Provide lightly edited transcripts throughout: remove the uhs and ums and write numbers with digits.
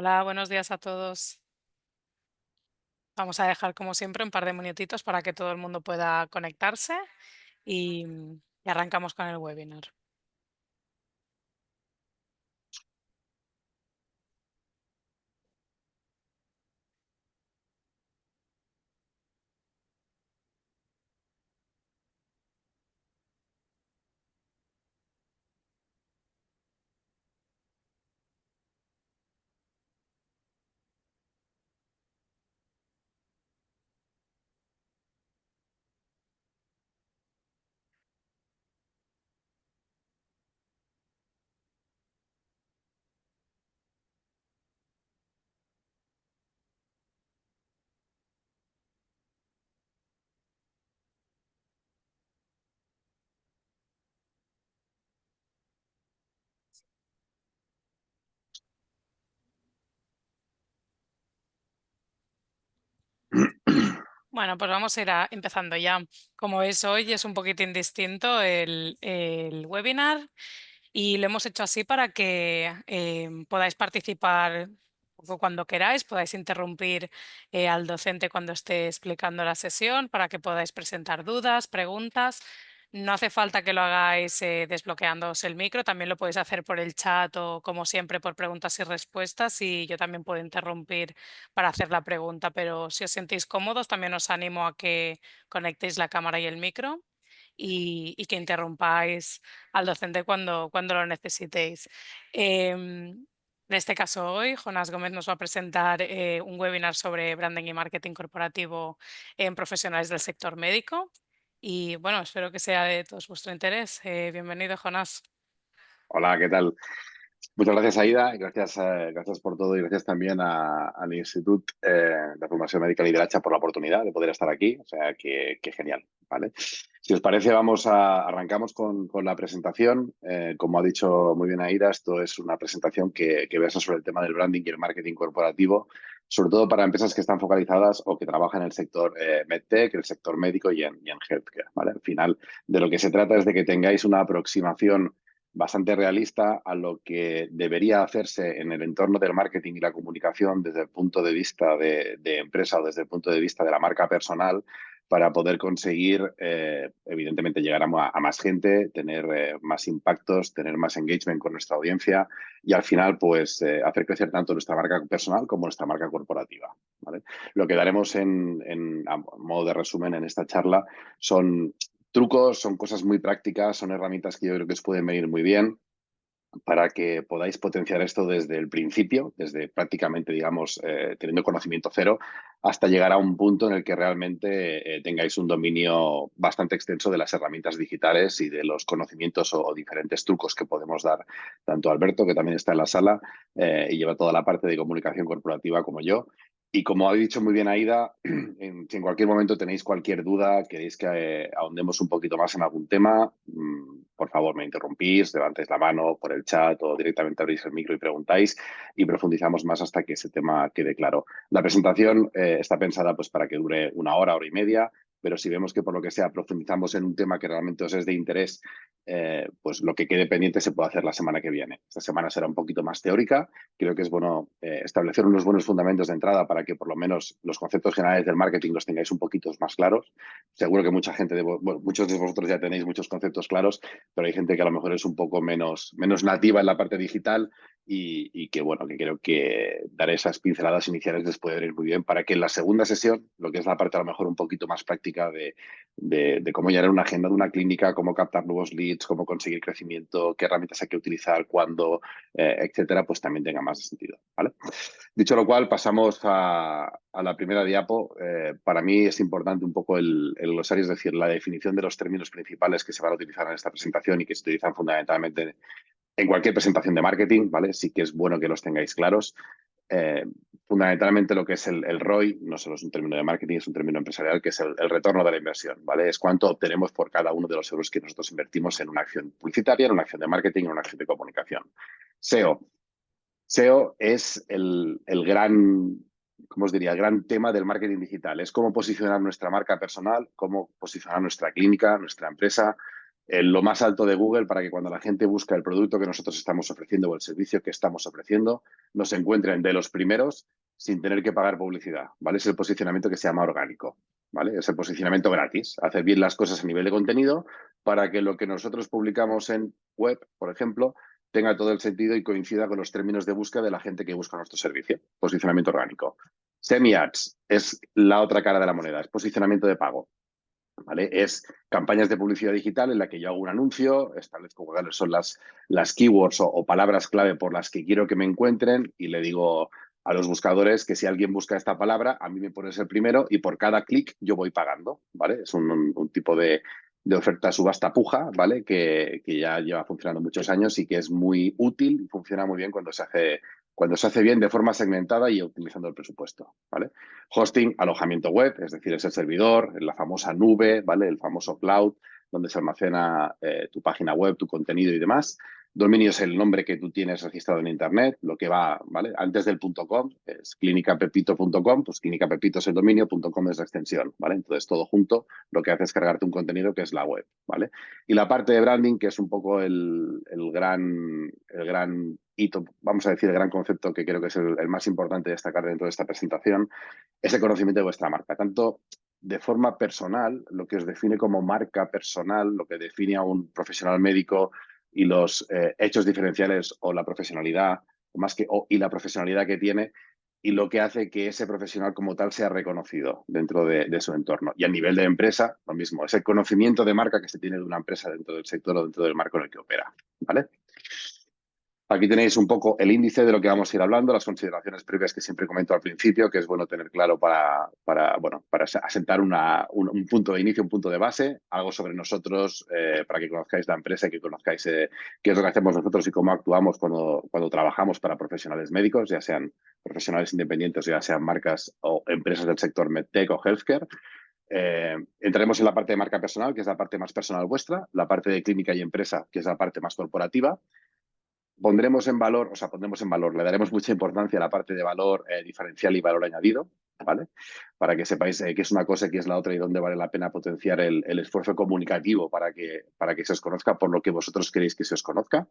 Hola, buenos días a todos. Vamos a dejar, como siempre, un par de minutitos para que todo el mundo pueda conectarse y arrancamos con el webinar. Bueno, pues vamos a ir empezando ya. Como veis, hoy es un poquitín distinto el webinar y lo hemos hecho así para que podáis participar un poco cuando queráis, podáis interrumpir al docente cuando esté explicando la sesión, para que podáis presentar dudas, preguntas. No hace falta que lo hagáis desbloqueándoos el micro, también lo podéis hacer por el chat o, como siempre, por preguntas y respuestas, y yo también puedo interrumpir para hacer la pregunta, pero si os sentís cómodos, también os animo a que conectéis la cámara y el micro y que interrumpáis al docente cuando lo necesitéis. En este caso, hoy, Jonás Gómez nos va a presentar un webinar sobre branding y marketing corporativo en profesionales del sector médico. Y bueno, espero que sea de todos vuestro interés. Bienvenido, Jonás. Hola, ¿qué tal? Muchas gracias, Aida, y gracias por todo y gracias también al Instituto de Formación Médica Lideracha por la oportunidad de poder estar aquí. O sea, que genial, ¿vale? Si os parece, arrancamos con la presentación. Como ha dicho muy bien Aida, esto es una presentación que versa sobre el tema del branding y el marketing corporativo, sobre todo para empresas que están focalizadas o que trabajan en el sector MedTech, el sector médico y en healthcare, ¿vale? Al final, de lo que se trata es de que tengáis una aproximación bastante realista a lo que debería hacerse en el entorno del marketing y la comunicación desde el punto de vista de empresa o desde el punto de vista de la marca personal para poder conseguir, evidentemente, llegar a más gente, tener más impactos, tener más engagement con nuestra audiencia y al final, pues, hacer crecer tanto nuestra marca personal como nuestra marca corporativa, ¿vale? Lo que daremos a modo de resumen en esta charla son trucos, son cosas muy prácticas, son herramientas que yo creo que os pueden venir muy bien para que podáis potenciar esto desde el principio, desde prácticamente, digamos, teniendo conocimiento cero, hasta llegar a un punto en el que realmente tengáis un dominio bastante extenso de las herramientas digitales y de los conocimientos o diferentes trucos que podemos dar, tanto Alberto, que también está en la sala, y lleva toda la parte de comunicación corporativa como yo. Y como ha dicho muy bien Aida, si en cualquier momento tenéis cualquier duda, queréis que ahondemos un poquito más en algún tema, por favor me interrumpís, levantáis la mano por el chat o directamente abrís el micro y preguntáis y profundizamos más hasta que ese tema quede claro. La presentación está pensada pues, para que dure una hora y media, pero si vemos que por lo que sea profundizamos en un tema que realmente os es de interés, pues lo que quede pendiente se puede hacer la semana que viene. Esta semana será un poquito más teórica. Creo que es bueno establecer unos buenos fundamentos de entrada para que por lo menos los conceptos generales del marketing los tengáis un poquito más claros. Seguro que muchos de vosotros ya tenéis muchos conceptos claros, pero hay gente que a lo mejor es un poco menos nativa en la parte digital y que, bueno, que creo que dar esas pinceladas iniciales les puede venir muy bien para que en la segunda sesión, lo que es la parte a lo mejor un poquito más práctica de cómo llenar una agenda de una clínica, cómo captar nuevos leads, cómo conseguir crecimiento, qué herramientas hay que utilizar, cuándo, etcétera, pues también tenga más sentido, ¿vale? Dicho lo cual, pasamos a la primera diapo. Para mí es importante un poco el glosario, es decir, la definición de los términos principales que se van a utilizar en esta presentación y que se utilizan fundamentalmente en cualquier presentación de marketing, ¿vale? Sí que es bueno que los tengáis claros. Eh, Fundamentalmente lo que es el ROI, no solo es un término de marketing, es un término empresarial, que es el retorno de la inversión, ¿vale? Es cuánto obtenemos por cada uno de los euros que nosotros invertimos en una acción publicitaria, en una acción de marketing, en una acción de comunicación. SEO. SEO es el gran, ¿cómo os diría? El gran tema del marketing digital. Es cómo posicionar nuestra marca personal, cómo posicionar nuestra clínica, nuestra empresa, lo más alto de Google para que cuando la gente busca el producto que nosotros estamos ofreciendo o el servicio que estamos ofreciendo, nos encuentren de los primeros sin tener que pagar publicidad, ¿vale? Es el posicionamiento que se llama orgánico, ¿vale? Es el posicionamiento gratis, hacer bien las cosas a nivel de contenido para que lo que nosotros publicamos en web, por ejemplo, tenga todo el sentido y coincida con los términos de búsqueda de la gente que busca nuestro servicio. Posicionamiento orgánico. Semi-ads es la otra cara de la moneda, es posicionamiento de pago. ¿Vale? Es campañas de publicidad digital en la que yo hago un anuncio, establezco cuáles son las keywords o palabras clave por las que quiero que me encuentren y le digo a los buscadores que si alguien busca esta palabra, a mí me pones el primero y por cada clic yo voy pagando, ¿vale? Es un tipo de oferta subasta puja, ¿vale? Que ya lleva funcionando muchos años y que es muy útil y funciona muy bien cuando se hace bien de forma segmentada y utilizando el presupuesto, ¿vale? Hosting, alojamiento web, es decir, es el servidor, la famosa nube, ¿vale? El famoso cloud, donde se almacena tu página web, tu contenido y demás. Dominio es el nombre que tú tienes registrado en Internet, lo que va, ¿vale? Antes del .com, es clinicapepito.com, pues clinicapepito es el dominio, .com es la extensión, ¿vale? Entonces, todo junto, lo que hace es cargarte un contenido que es la web, ¿vale? Y la parte de branding, que es un poco el gran hito, vamos a decir, el gran concepto que creo que es el más importante de destacar dentro de esta presentación, es el conocimiento de vuestra marca, tanto de forma personal, lo que os define como marca personal, lo que define a un profesional médico y los hechos diferenciales o la profesionalidad, o más que y la profesionalidad que tiene y lo que hace que ese profesional como tal sea reconocido dentro de su entorno. Y a nivel de empresa, lo mismo, es el conocimiento de marca que se tiene de una empresa dentro del sector o dentro del marco en el que opera, ¿vale? Aquí tenéis un poco el índice de lo que vamos a ir hablando, las consideraciones previas que siempre comento al principio, que es bueno tener claro para asentar un punto de inicio, un punto de base, algo sobre nosotros, para que conozcáis la empresa y que conozcáis qué es lo que hacemos nosotros y cómo actuamos cuando trabajamos para profesionales médicos, ya sean profesionales independientes, ya sean marcas o empresas del sector MedTech o Healthcare. Entraremos en la parte de marca personal, que es la parte más personal vuestra, la parte de clínica y empresa, que es la parte más corporativa. Pondremos en valor, le daremos mucha importancia a la parte de valor diferencial y valor añadido, ¿vale? Para que sepáis qué es una cosa y qué es la otra y dónde vale la pena potenciar el esfuerzo comunicativo para que se os conozca por lo que vosotros queréis que se os conozca.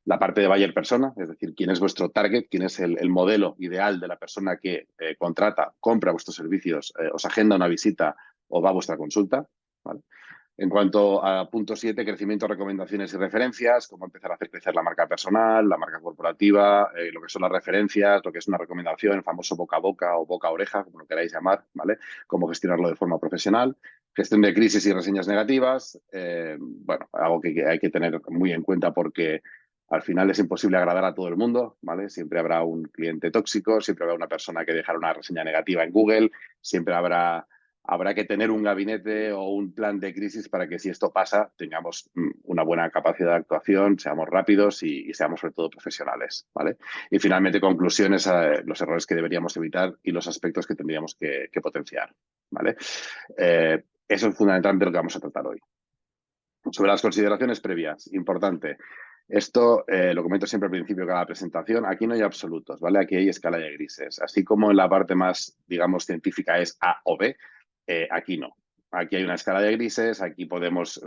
La parte de buyer persona, es decir, quién es vuestro target, quién es el modelo ideal de la persona que contrata, compra vuestros servicios, os agenda una visita o va a vuestra consulta, ¿vale? En cuanto a punto 7, crecimiento, recomendaciones y referencias, cómo empezar a hacer crecer la marca personal, la marca corporativa, lo que son las referencias, lo que es una recomendación, el famoso boca a boca o boca a oreja, como lo queráis llamar, ¿vale? Cómo gestionarlo de forma profesional. Gestión de crisis y reseñas negativas, bueno, algo que hay que tener muy en cuenta porque al final es imposible agradar a todo el mundo, ¿vale? Siempre habrá un cliente tóxico, siempre habrá una persona que dejará una reseña negativa en Google, siempre habrá que tener un gabinete o un plan de crisis para que si esto pasa tengamos una buena capacidad de actuación, seamos rápidos y seamos sobre todo profesionales, ¿vale? Y finalmente conclusiones, los errores que deberíamos evitar y los aspectos que tendríamos que potenciar, ¿vale? Eso es fundamentalmente lo que vamos a tratar hoy. Sobre las consideraciones previas, importante. Esto lo comento siempre al principio de cada presentación. Aquí no hay absolutos, ¿vale? Aquí hay escala de grises. Así como en la parte más, digamos, científica es A o B, aquí no. Aquí hay una escala de grises, aquí podemos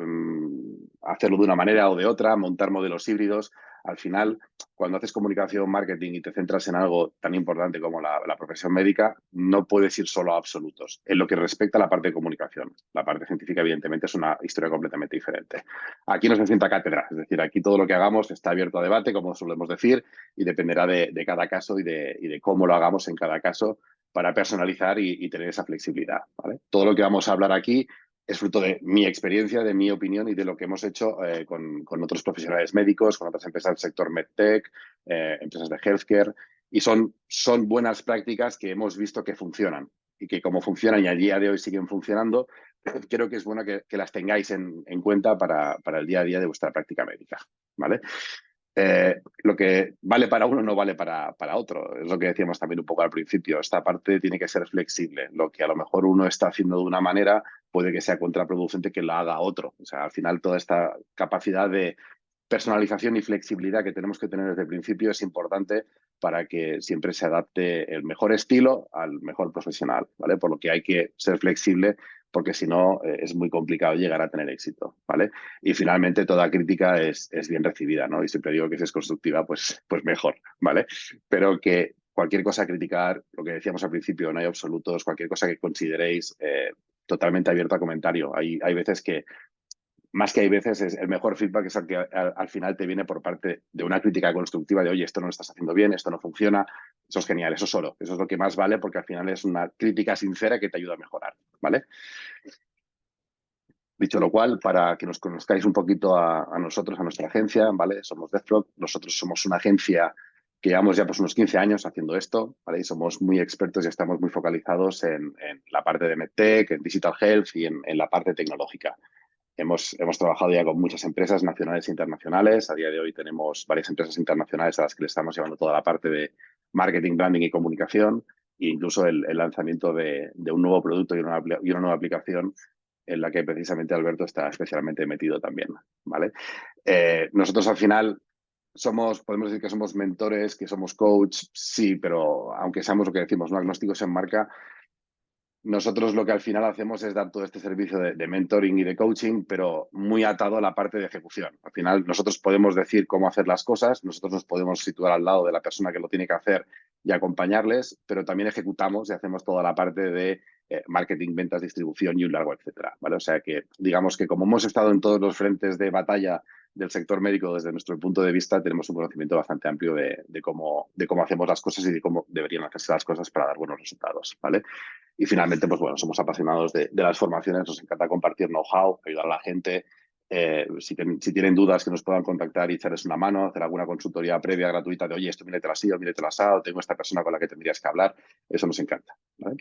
hacerlo de una manera o de otra, montar modelos híbridos. Al final, cuando haces comunicación, marketing y te centras en algo tan importante como la profesión médica, no puedes ir solo a absolutos. En lo que respecta a la parte de comunicación, la parte científica, evidentemente, es una historia completamente diferente. Aquí no se sienta cátedra, es decir, aquí todo lo que hagamos está abierto a debate, como solemos decir, y dependerá de cada caso y de cómo lo hagamos en cada caso para personalizar y tener esa flexibilidad, ¿vale? Todo lo que vamos a hablar aquí es fruto de mi experiencia, de mi opinión y de lo que hemos hecho con otros profesionales médicos, con otras empresas del sector MedTech, empresas de healthcare, y son buenas prácticas que hemos visto que funcionan y que como funcionan y a día de hoy siguen funcionando, creo que es bueno que las tengáis en cuenta para el día a día de vuestra práctica médica, ¿vale? Lo que vale para uno no vale para otro. Es lo que decíamos también un poco al principio. Esta parte tiene que ser flexible. Lo que a lo mejor uno está haciendo de una manera puede que sea contraproducente que lo haga otro. O sea, al final toda esta capacidad de personalización y flexibilidad que tenemos que tener desde el principio es importante para que siempre se adapte el mejor estilo al mejor profesional, ¿vale? Por lo que hay que ser flexible porque si no es muy complicado llegar a tener éxito, ¿vale? Y finalmente toda crítica es bien recibida, ¿no? Y siempre digo que si es constructiva, pues mejor, ¿vale? Pero que cualquier cosa a criticar, lo que decíamos al principio, no hay absolutos, cualquier cosa que consideréis totalmente abierto a comentario. Hay veces que más que hay veces, es el mejor feedback es el que al final te viene por parte de una crítica constructiva de, oye, esto no lo estás haciendo bien, esto no funciona. Eso es genial, eso solo. Eso es lo que más vale porque al final es una crítica sincera que te ayuda a mejorar, ¿vale? Dicho lo cual, para que nos conozcáis un poquito a nosotros, a nuestra agencia, ¿vale? Somos Deathrock. Nosotros somos una agencia que llevamos ya pues unos 15 años haciendo esto, ¿vale? Y somos muy expertos y estamos muy focalizados en la parte de MedTech, en Digital Health y en la parte tecnológica. Hemos trabajado ya con muchas empresas nacionales e internacionales. A día de hoy tenemos varias empresas internacionales a las que le estamos llevando toda la parte de marketing, branding y comunicación, e incluso el lanzamiento de un nuevo producto y una nueva aplicación en la que precisamente Alberto está especialmente metido también, ¿vale? Nosotros al final podemos decir que somos mentores, que somos coach, sí, pero aunque seamos lo que decimos, no agnósticos en marca, nosotros lo que al final hacemos es dar todo este servicio de mentoring y de coaching, pero muy atado a la parte de ejecución. Al final nosotros podemos decir cómo hacer las cosas, nosotros nos podemos situar al lado de la persona que lo tiene que hacer y acompañarles, pero también ejecutamos y hacemos toda la parte de marketing, ventas, distribución y un largo etcétera, ¿vale? O sea que digamos que como hemos estado en todos los frentes de batalla del sector médico desde nuestro punto de vista, tenemos un conocimiento bastante amplio de cómo hacemos las cosas y de cómo deberían hacerse las cosas para dar buenos resultados, ¿vale? Y finalmente, pues bueno, somos apasionados de las formaciones, nos encanta compartir know-how, ayudar a la gente. Si tienen dudas, que nos puedan contactar y echarles una mano, hacer alguna consultoría previa gratuita de, oye, esto míretelo así o míretelo así, o tengo esta persona con la que tendrías que hablar. Eso nos encanta, ¿vale?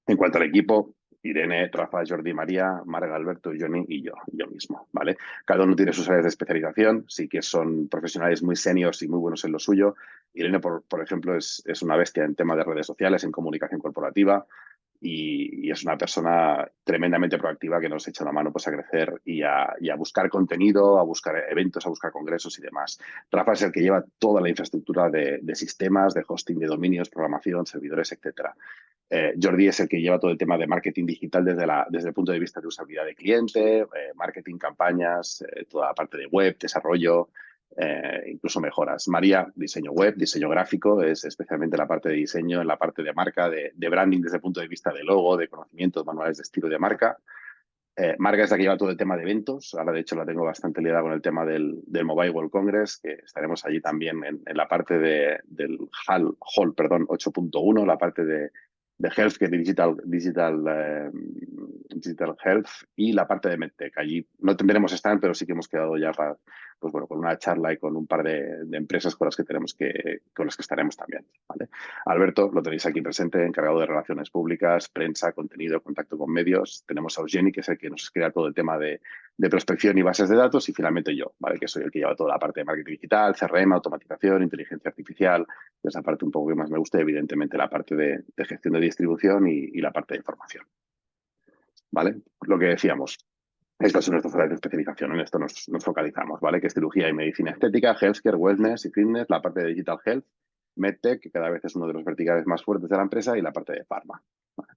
En cuanto al equipo, Irene, Rafa, Jordi, María, Marga, Alberto, Johnny y yo mismo, ¿vale? Cada uno tiene sus áreas de especialización, sí que son profesionales muy seniors y muy buenos en lo suyo. Irene, por ejemplo, es una bestia en tema de redes sociales, en comunicación corporativa y es una persona tremendamente proactiva que nos echa la mano pues, a crecer y a buscar contenido, a buscar eventos, a buscar congresos y demás. Rafa es el que lleva toda la infraestructura de sistemas, de hosting de dominios, programación, servidores, etcétera. Jordi es el que lleva todo el tema de marketing digital desde el punto de vista de usabilidad de cliente, marketing, campañas, toda la parte de web, desarrollo, incluso mejoras. María, diseño web, diseño gráfico, es especialmente la parte de diseño, en la parte de marca, de branding desde el punto de vista de logo, de conocimientos, manuales de estilo de marca. Marga es la que lleva todo el tema de eventos. Ahora, de hecho, la tengo bastante liada con el tema del Mobile World Congress, que estaremos allí también en la parte del Hall, perdón, 8.1, la parte de Healthcare Digital Health y la parte de MedTech. Allí no tendremos stand, pero sí que hemos quedado ya para, pues bueno, con una charla y con un par de empresas con las que con las que estaremos también, ¿vale? Alberto, lo tenéis aquí presente, encargado de relaciones públicas, prensa, contenido, contacto con medios. Tenemos a Eugeni, que es el que nos crea todo el tema de prospección y bases de datos, y finalmente yo, ¿vale? Que soy el que lleva toda la parte de marketing digital, CRM, automatización, inteligencia artificial, esa parte un poco que más me gusta, evidentemente la parte de gestión de distribución y la parte de información, ¿vale? Lo que decíamos, estas son nuestras áreas de especialización, en esto nos focalizamos, ¿vale? Que es cirugía y medicina estética, healthcare, wellness y fitness, la parte de digital health, medtech, que cada vez es uno de los verticales más fuertes de la empresa, y la parte de pharma. ¿Vale?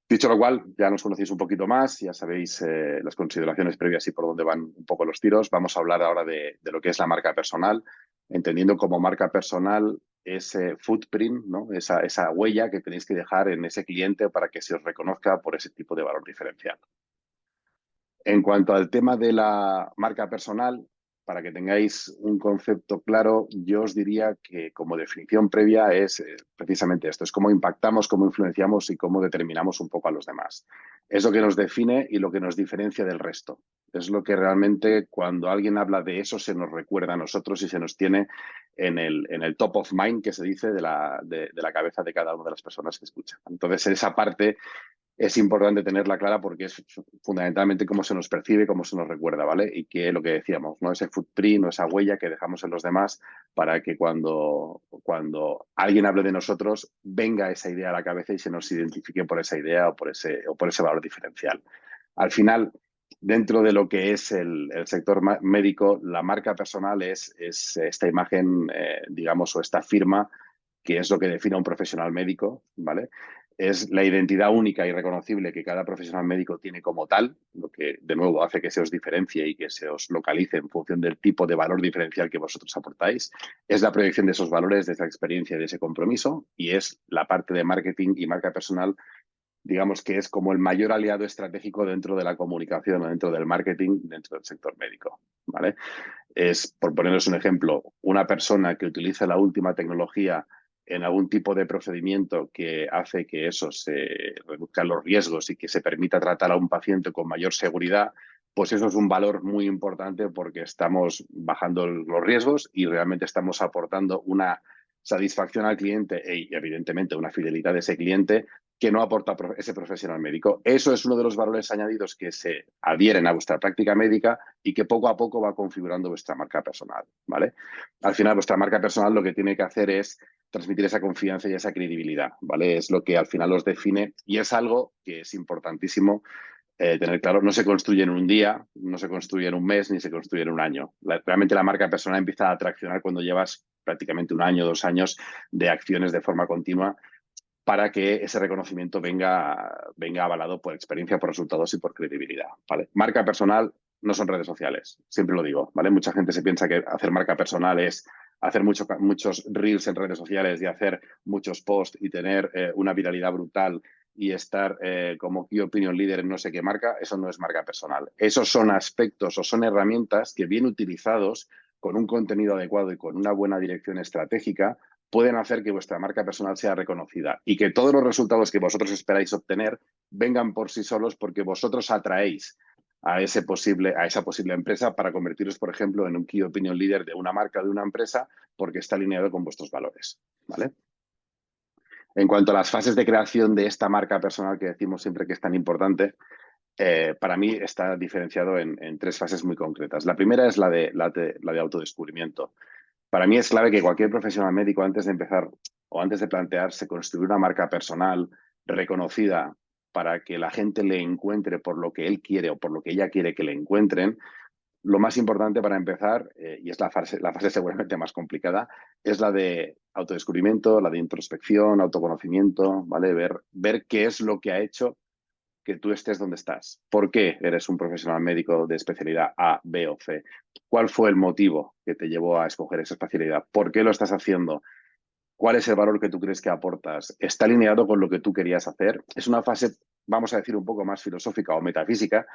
Dicho lo cual, ya nos conocéis un poquito más, ya sabéis las consideraciones previas y por dónde van un poco los tiros. Vamos a hablar ahora de lo que es la marca personal, entendiendo como marca personal ese footprint, ¿no? Esa huella que tenéis que dejar en ese cliente para que se os reconozca por ese tipo de valor diferencial. En cuanto al tema de la marca personal, para que tengáis un concepto claro, yo os diría que como definición previa es precisamente esto, es cómo impactamos, cómo influenciamos y cómo determinamos un poco a los demás. Es lo que nos define y lo que nos diferencia del resto. Es lo que realmente cuando alguien habla de eso se nos recuerda a nosotros y se nos tiene en el top of mind, que se dice, de la cabeza de cada una de las personas que escuchan. Entonces, esa parte es importante tenerla clara porque es fundamentalmente cómo se nos percibe, cómo se nos recuerda, ¿vale? Y que lo que decíamos, ¿no? Ese footprint o esa huella que dejamos en los demás para que cuando alguien hable de nosotros venga esa idea a la cabeza y se nos identifique por esa idea o por ese valor diferencial. Al final, dentro de lo que es el sector médico, la marca personal es esta imagen, digamos, o esta firma que es lo que define a un profesional médico, ¿vale? es la identidad única y reconocible que cada profesional médico tiene como tal, lo que de nuevo hace que se os diferencie y que se os localice en función del tipo de valor diferencial que vosotros aportáis. Es la proyección de esos valores, de esa experiencia, de ese compromiso, y es la parte de marketing y marca personal, digamos que es como el mayor aliado estratégico dentro de la comunicación o dentro del marketing, dentro del sector médico, ¿vale? Es, por poneros un ejemplo, una persona que utiliza la última tecnología en algún tipo de procedimiento que hace que eso se reduzcan los riesgos y que se permita tratar a un paciente con mayor seguridad, pues eso es un valor muy importante porque estamos bajando los riesgos y realmente estamos aportando una satisfacción al cliente y evidentemente una fidelidad de ese cliente que no aporta ese profesional médico. Eso es uno de los valores añadidos que se adhieren a vuestra práctica médica y que poco a poco va configurando vuestra marca personal, ¿vale? Al final, vuestra marca personal lo que tiene que hacer es transmitir esa confianza y esa credibilidad, ¿vale? Es lo que al final os define y es algo que es importantísimo tener claro. No se construye en un día, no se construye en un mes, ni se construye en un año. Realmente la marca personal empieza a traccionar cuando llevas prácticamente un año, 2 años de acciones de forma continua para que ese reconocimiento venga avalado por experiencia, por resultados y por credibilidad, ¿vale? Marca personal no son redes sociales, siempre lo digo, ¿vale? Mucha gente se piensa que hacer marca personal es hacer muchos reels en redes sociales y hacer muchos posts y tener una viralidad brutal y estar como key opinion leader en no sé qué marca. Eso no es marca personal. Esos son aspectos o son herramientas que, bien utilizados, con un contenido adecuado y con una buena dirección estratégica, pueden hacer que vuestra marca personal sea reconocida y que todos los resultados que vosotros esperáis obtener vengan por sí solos porque vosotros atraéis a esa posible empresa para convertiros, por ejemplo, en un key opinion leader de una marca, de una empresa, porque está alineado con vuestros valores, ¿vale? En cuanto a las fases de creación de esta marca personal que decimos siempre que es tan importante, para mí está diferenciado en 3 fases muy concretas. La primera es la de autodescubrimiento. Para mí es clave que cualquier profesional médico, antes de empezar o antes de plantearse construir una marca personal reconocida para que la gente le encuentre por lo que él quiere o por lo que ella quiere que le encuentren, lo más importante para empezar, y es la fase seguramente más complicada, es la de autodescubrimiento, la de introspección, autoconocimiento, ¿vale? Ver qué es lo que ha hecho que tú estés donde estás. ¿Por qué eres un profesional médico de especialidad A, B o C? ¿Cuál fue el motivo que te llevó a escoger esa especialidad? ¿Por qué lo estás haciendo? ¿Cuál es el valor que tú crees que aportas? ¿Está alineado con lo que tú querías hacer? Es una fase, vamos a decir, un poco más filosófica o metafísica,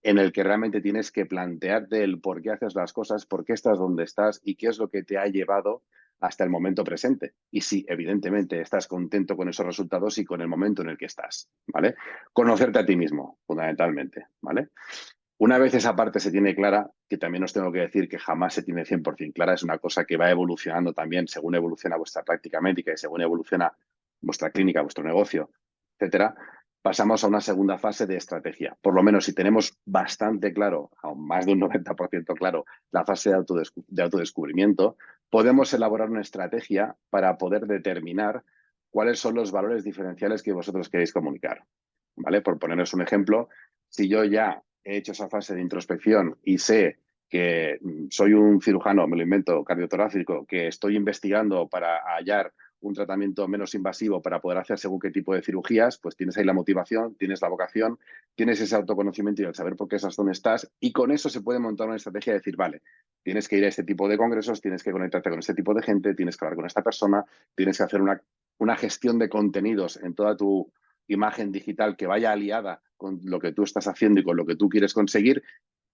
en el que realmente tienes que plantearte el por qué haces las cosas, por qué estás donde estás y qué es lo que te ha llevado hasta el momento presente. Y si, evidentemente, estás contento con esos resultados y con el momento en el que estás, ¿vale? Conocerte a ti mismo, fundamentalmente, ¿vale? Una vez esa parte se tiene clara, que también os tengo que decir que jamás se tiene 100% clara, es una cosa que va evolucionando también según evoluciona vuestra práctica médica y según evoluciona vuestra clínica, vuestro negocio, etcétera, pasamos a una segunda fase de estrategia. Por lo menos si tenemos bastante claro, o más de un 90% claro, la fase de autodescubrimiento, podemos elaborar una estrategia para poder determinar cuáles son los valores diferenciales que vosotros queréis comunicar. ¿Vale? Por poneros un ejemplo, si yo ya he hecho esa fase de introspección y sé que soy un cirujano, me lo invento, cardiotorácico, que estoy investigando para hallar un tratamiento menos invasivo para poder hacer según qué tipo de cirugías, pues tienes ahí la motivación, tienes la vocación, tienes ese autoconocimiento y el saber por qué estás donde estás, y con eso se puede montar una estrategia de decir, vale, tienes que ir a este tipo de congresos, tienes que conectarte con este tipo de gente, tienes que hablar con esta persona, tienes que hacer una gestión de contenidos en toda tu imagen digital que vaya aliada con lo que tú estás haciendo y con lo que tú quieres conseguir.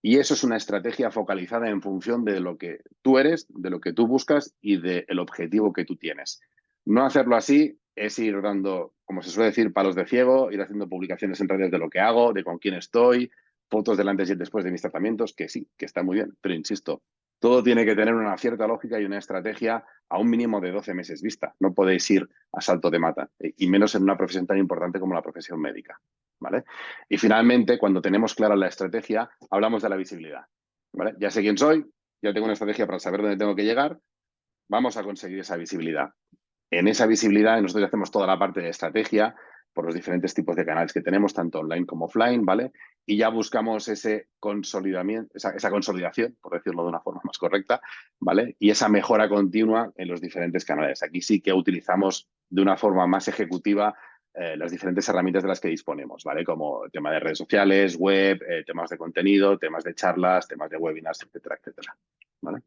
Y eso es una estrategia focalizada en función de lo que tú eres, de lo que tú buscas y del objetivo que tú tienes. No hacerlo así es ir dando, como se suele decir, palos de ciego, ir haciendo publicaciones en redes de lo que hago, de con quién estoy, fotos del antes y el después de mis tratamientos, que sí, que está muy bien, pero insisto, todo tiene que tener una cierta lógica y una estrategia a un mínimo de 12 meses vista. No podéis ir a salto de mata, y menos en una profesión tan importante como la profesión médica, ¿vale? Y finalmente, cuando tenemos clara la estrategia, hablamos de la visibilidad, ¿vale? Ya sé quién soy, ya tengo una estrategia para saber dónde tengo que llegar, vamos a conseguir esa visibilidad. En esa visibilidad nosotros hacemos toda la parte de estrategia por los diferentes tipos de canales que tenemos, tanto online como offline, ¿vale? Y ya buscamos ese consolidamiento, esa consolidación, por decirlo de una forma más correcta, ¿vale? Y esa mejora continua en los diferentes canales. Aquí sí que utilizamos de una forma más ejecutiva las diferentes herramientas de las que disponemos, ¿vale? Como el tema de redes sociales, web, temas de contenido, temas de charlas, temas de webinars, etcétera, etcétera, ¿vale?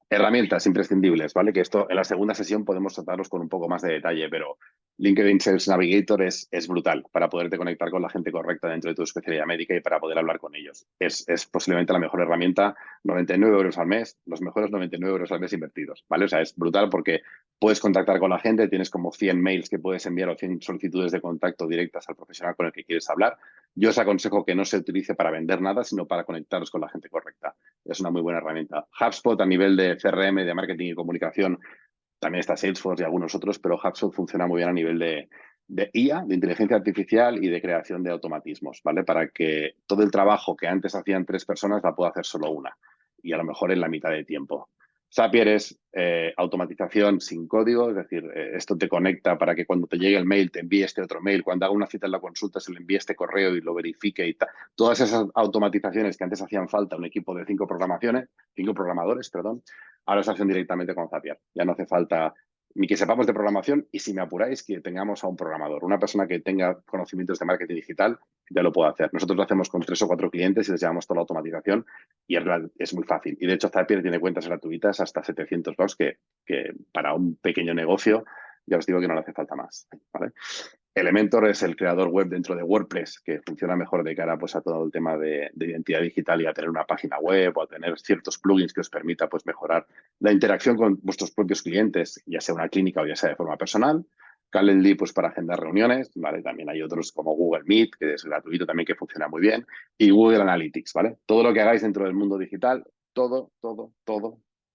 Herramientas imprescindibles, ¿vale? Que esto en la segunda sesión podemos tratarlos con un poco más de detalle, pero LinkedIn Sales Navigator es brutal para poderte conectar con la gente correcta dentro de tu especialidad médica y para poder hablar con ellos. Es posiblemente la mejor herramienta, 99 euros al mes, los mejores 99 euros al mes invertidos, ¿vale? O sea, es brutal porque puedes contactar con la gente, tienes como 100 mails que puedes enviar o 100 solicitudes de contacto directas al profesional con el que quieres hablar. Yo os aconsejo que no se utilice para vender nada, sino para conectaros con la gente correcta. Es una muy buena herramienta. HubSpot a nivel de CRM, de marketing y comunicación, también está Salesforce y algunos otros, pero HubSpot funciona muy bien a nivel de IA, de inteligencia artificial y de creación de automatismos, ¿vale? Para que todo el trabajo que antes hacían 3 personas la pueda hacer solo una y a lo mejor en la mitad de tiempo. Zapier es automatización sin código, es decir, esto te conecta para que cuando te llegue el mail te envíe este otro mail, cuando haga una cita en la consulta se le envíe este correo y lo verifique y tal. Todas esas automatizaciones que antes hacían falta a un equipo de 5 programadores, perdón, ahora se hacen directamente con Zapier. Ya no hace falta ni que sepamos de programación y, si me apuráis, que tengamos a un programador. Una persona que tenga conocimientos de marketing digital ya lo puede hacer. Nosotros lo hacemos con 3 o 4 clientes y les llevamos toda la automatización y es muy fácil. Y de hecho Zapier tiene cuentas gratuitas hasta 700 bucks que para un pequeño negocio ya os digo que no le hace falta más, ¿vale? Elementor es el creador web dentro de WordPress que funciona mejor de cara pues, a todo el tema de identidad digital y a tener una página web o a tener ciertos plugins que os permita pues, mejorar la interacción con vuestros propios clientes, ya sea una clínica o ya sea de forma personal. Calendly pues, para agendar reuniones, ¿vale? También hay otros como Google Meet, que es gratuito también, que funciona muy bien. Y Google Analytics, ¿vale? Todo lo que hagáis dentro del mundo digital, todo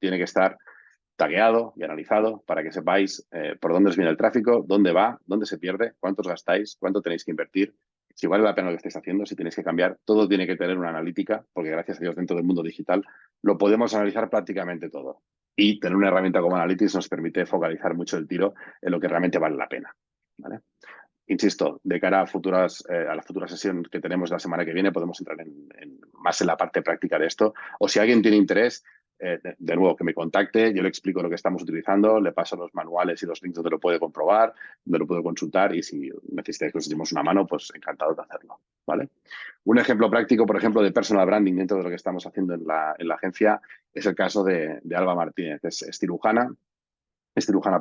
tiene que estar tagueado y analizado para que sepáis por dónde os viene el tráfico, dónde va, dónde se pierde, cuántos gastáis, cuánto tenéis que invertir, si vale la pena lo que estáis haciendo, si tenéis que cambiar. Todo tiene que tener una analítica, porque gracias a Dios dentro del mundo digital lo podemos analizar prácticamente todo. Y tener una herramienta como Analytics nos permite focalizar mucho el tiro en lo que realmente vale la pena, ¿vale? Insisto, de cara a la futura sesión que tenemos la semana que viene, podemos entrar más en la parte práctica de esto. O si alguien tiene interés, de nuevo, que me contacte, yo le explico lo que estamos utilizando, le paso los manuales y los links donde lo puede comprobar, donde lo puede consultar y si necesitáis que os echemos una mano, pues encantado de hacerlo, ¿vale? Un ejemplo práctico, por ejemplo, de personal branding dentro de lo que estamos haciendo en la agencia es el caso de Alba Martínez. Es cirujana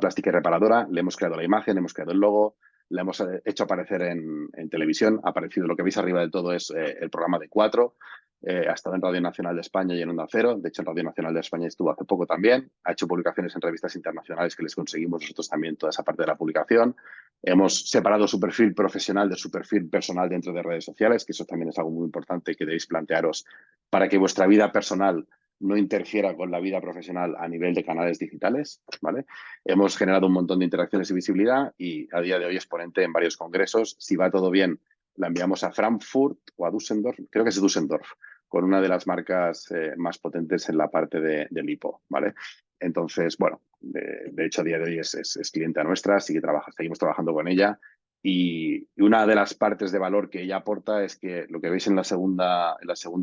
plástica y reparadora, le hemos creado la imagen, le hemos creado el logo, la hemos hecho aparecer en televisión, ha aparecido, lo que veis arriba de todo es el programa de 4, ha estado en Radio Nacional de España y en Onda Cero, de hecho en Radio Nacional de España estuvo hace poco también, ha hecho publicaciones en revistas internacionales que les conseguimos nosotros también toda esa parte de la publicación, hemos separado su perfil profesional de su perfil personal dentro de redes sociales, que eso también es algo muy importante que debéis plantearos para que vuestra vida personal no interfiera con la vida profesional a nivel de canales digitales, ¿vale? Hemos generado un montón de interacciones y visibilidad y a día de hoy es ponente en varios congresos. Si va todo bien, la enviamos a Frankfurt o a Düsseldorf, creo que es Düsseldorf, con una de las marcas más potentes en la parte de lipo, ¿vale? Entonces, bueno, de hecho a día de hoy es clienta nuestra, seguimos trabajando con ella y una de las partes de valor que ella aporta es que lo que veis en la segunda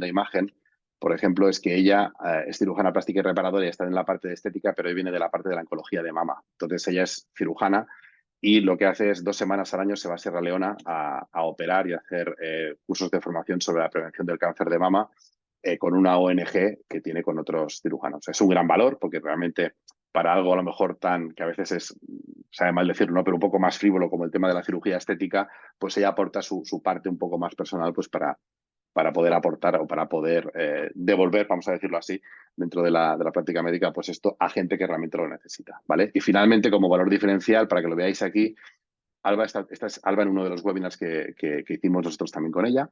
imagen, por ejemplo, es que ella es cirujana plástica y reparadora y está en la parte de estética, pero viene de la parte de la oncología de mama. Entonces, ella es cirujana y lo que hace es 2 semanas al año se va a Sierra Leona a operar y a hacer cursos de formación sobre la prevención del cáncer de mama con una ONG que tiene con otros cirujanos. Es un gran valor porque realmente para algo a lo mejor tan, que a veces sabe mal decirlo, ¿no? Pero un poco más frívolo como el tema de la cirugía estética, pues ella aporta su parte un poco más personal pues para poder aportar o para poder devolver, vamos a decirlo así, dentro de la práctica médica, pues esto a gente que realmente lo necesita, ¿vale? Y finalmente, como valor diferencial, para que lo veáis aquí, Alba, esta es Alba en uno de los webinars que hicimos nosotros también con ella,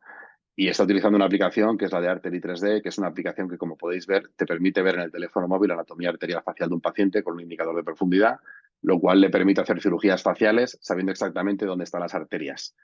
y está utilizando una aplicación que es la de Artery 3D, que es una aplicación que, como podéis ver, te permite ver en el teléfono móvil la anatomía arterial facial de un paciente con un indicador de profundidad, lo cual le permite hacer cirugías faciales sabiendo exactamente dónde están las arterias,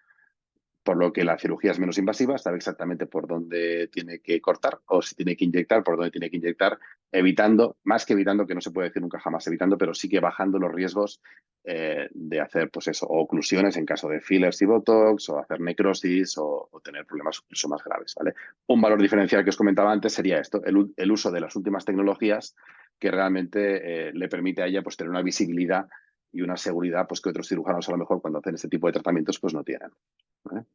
por lo que la cirugía es menos invasiva, sabe exactamente por dónde tiene que cortar o si tiene que inyectar, por dónde tiene que inyectar, evitando, más que evitando, que no se puede decir nunca jamás evitando, pero sí que bajando los riesgos de hacer, pues eso, o oclusiones en caso de fillers y botox, o hacer necrosis, o tener problemas incluso más graves, ¿vale? Un valor diferencial que os comentaba antes sería esto, el uso de las últimas tecnologías que realmente le permite a ella pues, tener una visibilidad y una seguridad pues, que otros cirujanos a lo mejor cuando hacen este tipo de tratamientos pues no tienen. ¿Vale?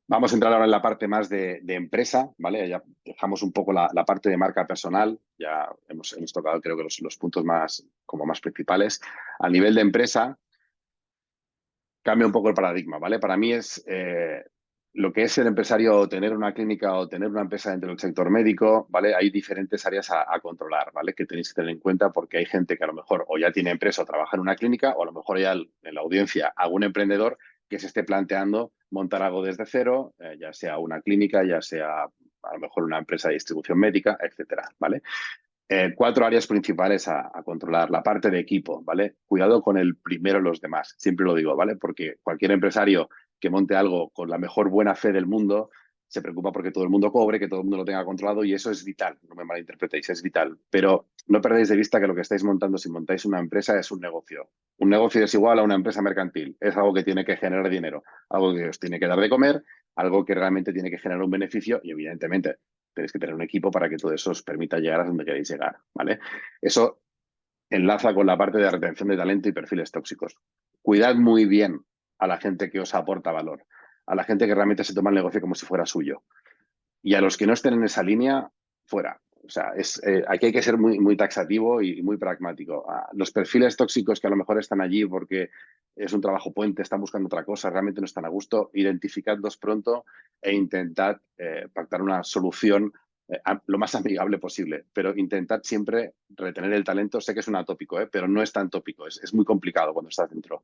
Vamos a entrar ahora en la parte más de empresa, ¿vale? Ya dejamos un poco la parte de marca personal, ya hemos tocado creo que los puntos más, como más principales. A nivel de empresa, cambia un poco el paradigma, ¿vale? Para mí es lo que es ser empresario o tener una clínica o tener una empresa dentro del sector médico, ¿vale? Hay diferentes áreas a controlar, ¿vale? Que tenéis que tener en cuenta porque hay gente que a lo mejor o ya tiene empresa o trabaja en una clínica o a lo mejor ya en la audiencia algún emprendedor que se esté planteando montar algo desde cero, ya sea una clínica, ya sea a lo mejor una empresa de distribución médica, etcétera, ¿vale? Cuatro áreas principales a controlar. La parte de equipo, ¿vale? Cuidado con el primero los demás, siempre lo digo, ¿vale? Porque cualquier empresario que monte algo con la mejor buena fe del mundo se preocupa porque todo el mundo cobre, que todo el mundo lo tenga controlado y eso es vital, no me malinterpretéis, es vital. Pero no perdáis de vista que lo que estáis montando, si montáis una empresa, es un negocio. Un negocio es igual a una empresa mercantil, es algo que tiene que generar dinero, algo que os tiene que dar de comer, algo que realmente tiene que generar un beneficio y evidentemente tenéis que tener un equipo para que todo eso os permita llegar a donde queréis llegar, ¿vale? Eso enlaza con la parte de retención de talento y perfiles tóxicos. Cuidad muy bien a la gente que os aporta valor, a la gente que realmente se toma el negocio como si fuera suyo. Y a los que no estén en esa línea, fuera. O sea, aquí hay que ser muy taxativo y muy pragmático. Los perfiles tóxicos que a lo mejor están allí porque es un trabajo puente, están buscando otra cosa, realmente no están a gusto, identificadlos pronto e intentad pactar una solución lo más amigable posible. Pero intentad siempre retener el talento. Sé que es un atópico, pero no es tan tópico. Es muy complicado cuando estás dentro.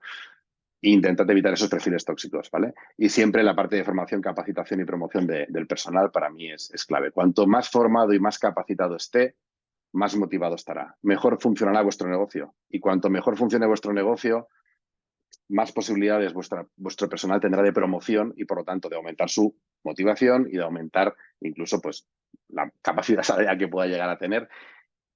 E intentad evitar esos perfiles tóxicos, ¿vale? Y siempre la parte de formación, capacitación y promoción del personal para mí es clave. Cuanto más formado y más capacitado esté, más motivado estará. Mejor funcionará vuestro negocio. Y cuanto mejor funcione vuestro negocio, más posibilidades vuestro personal tendrá de promoción y, por lo tanto, de aumentar su motivación y de aumentar incluso pues, la capacidad salarial que pueda llegar a tener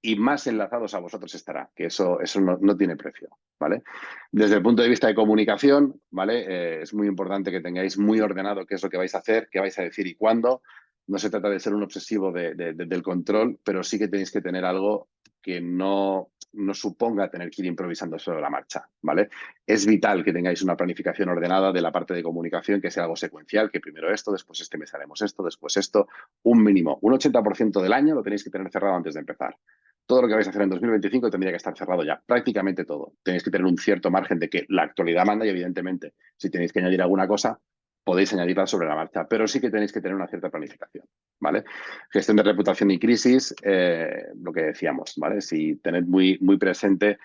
y más enlazados a vosotros estará, que eso no tiene precio, ¿vale? Desde el punto de vista de comunicación, ¿vale? Es muy importante que tengáis muy ordenado qué es lo que vais a hacer, qué vais a decir y cuándo. No se trata de ser un obsesivo del control, pero sí que tenéis que tener algo que no suponga tener que ir improvisando sobre la marcha, ¿vale? Es vital que tengáis una planificación ordenada de la parte de comunicación, que sea algo secuencial, que primero esto, después este mes haremos esto, después esto, un mínimo, un 80% del año lo tenéis que tener cerrado antes de empezar. Todo lo que vais a hacer en 2025 tendría que estar cerrado ya, prácticamente todo. Tenéis que tener un cierto margen de que la actualidad manda y evidentemente si tenéis que añadir alguna cosa, podéis añadirla sobre la marcha, pero sí que tenéis que tener una cierta planificación, ¿vale? Gestión de reputación y crisis, lo que decíamos, ¿vale? Si tened muy presente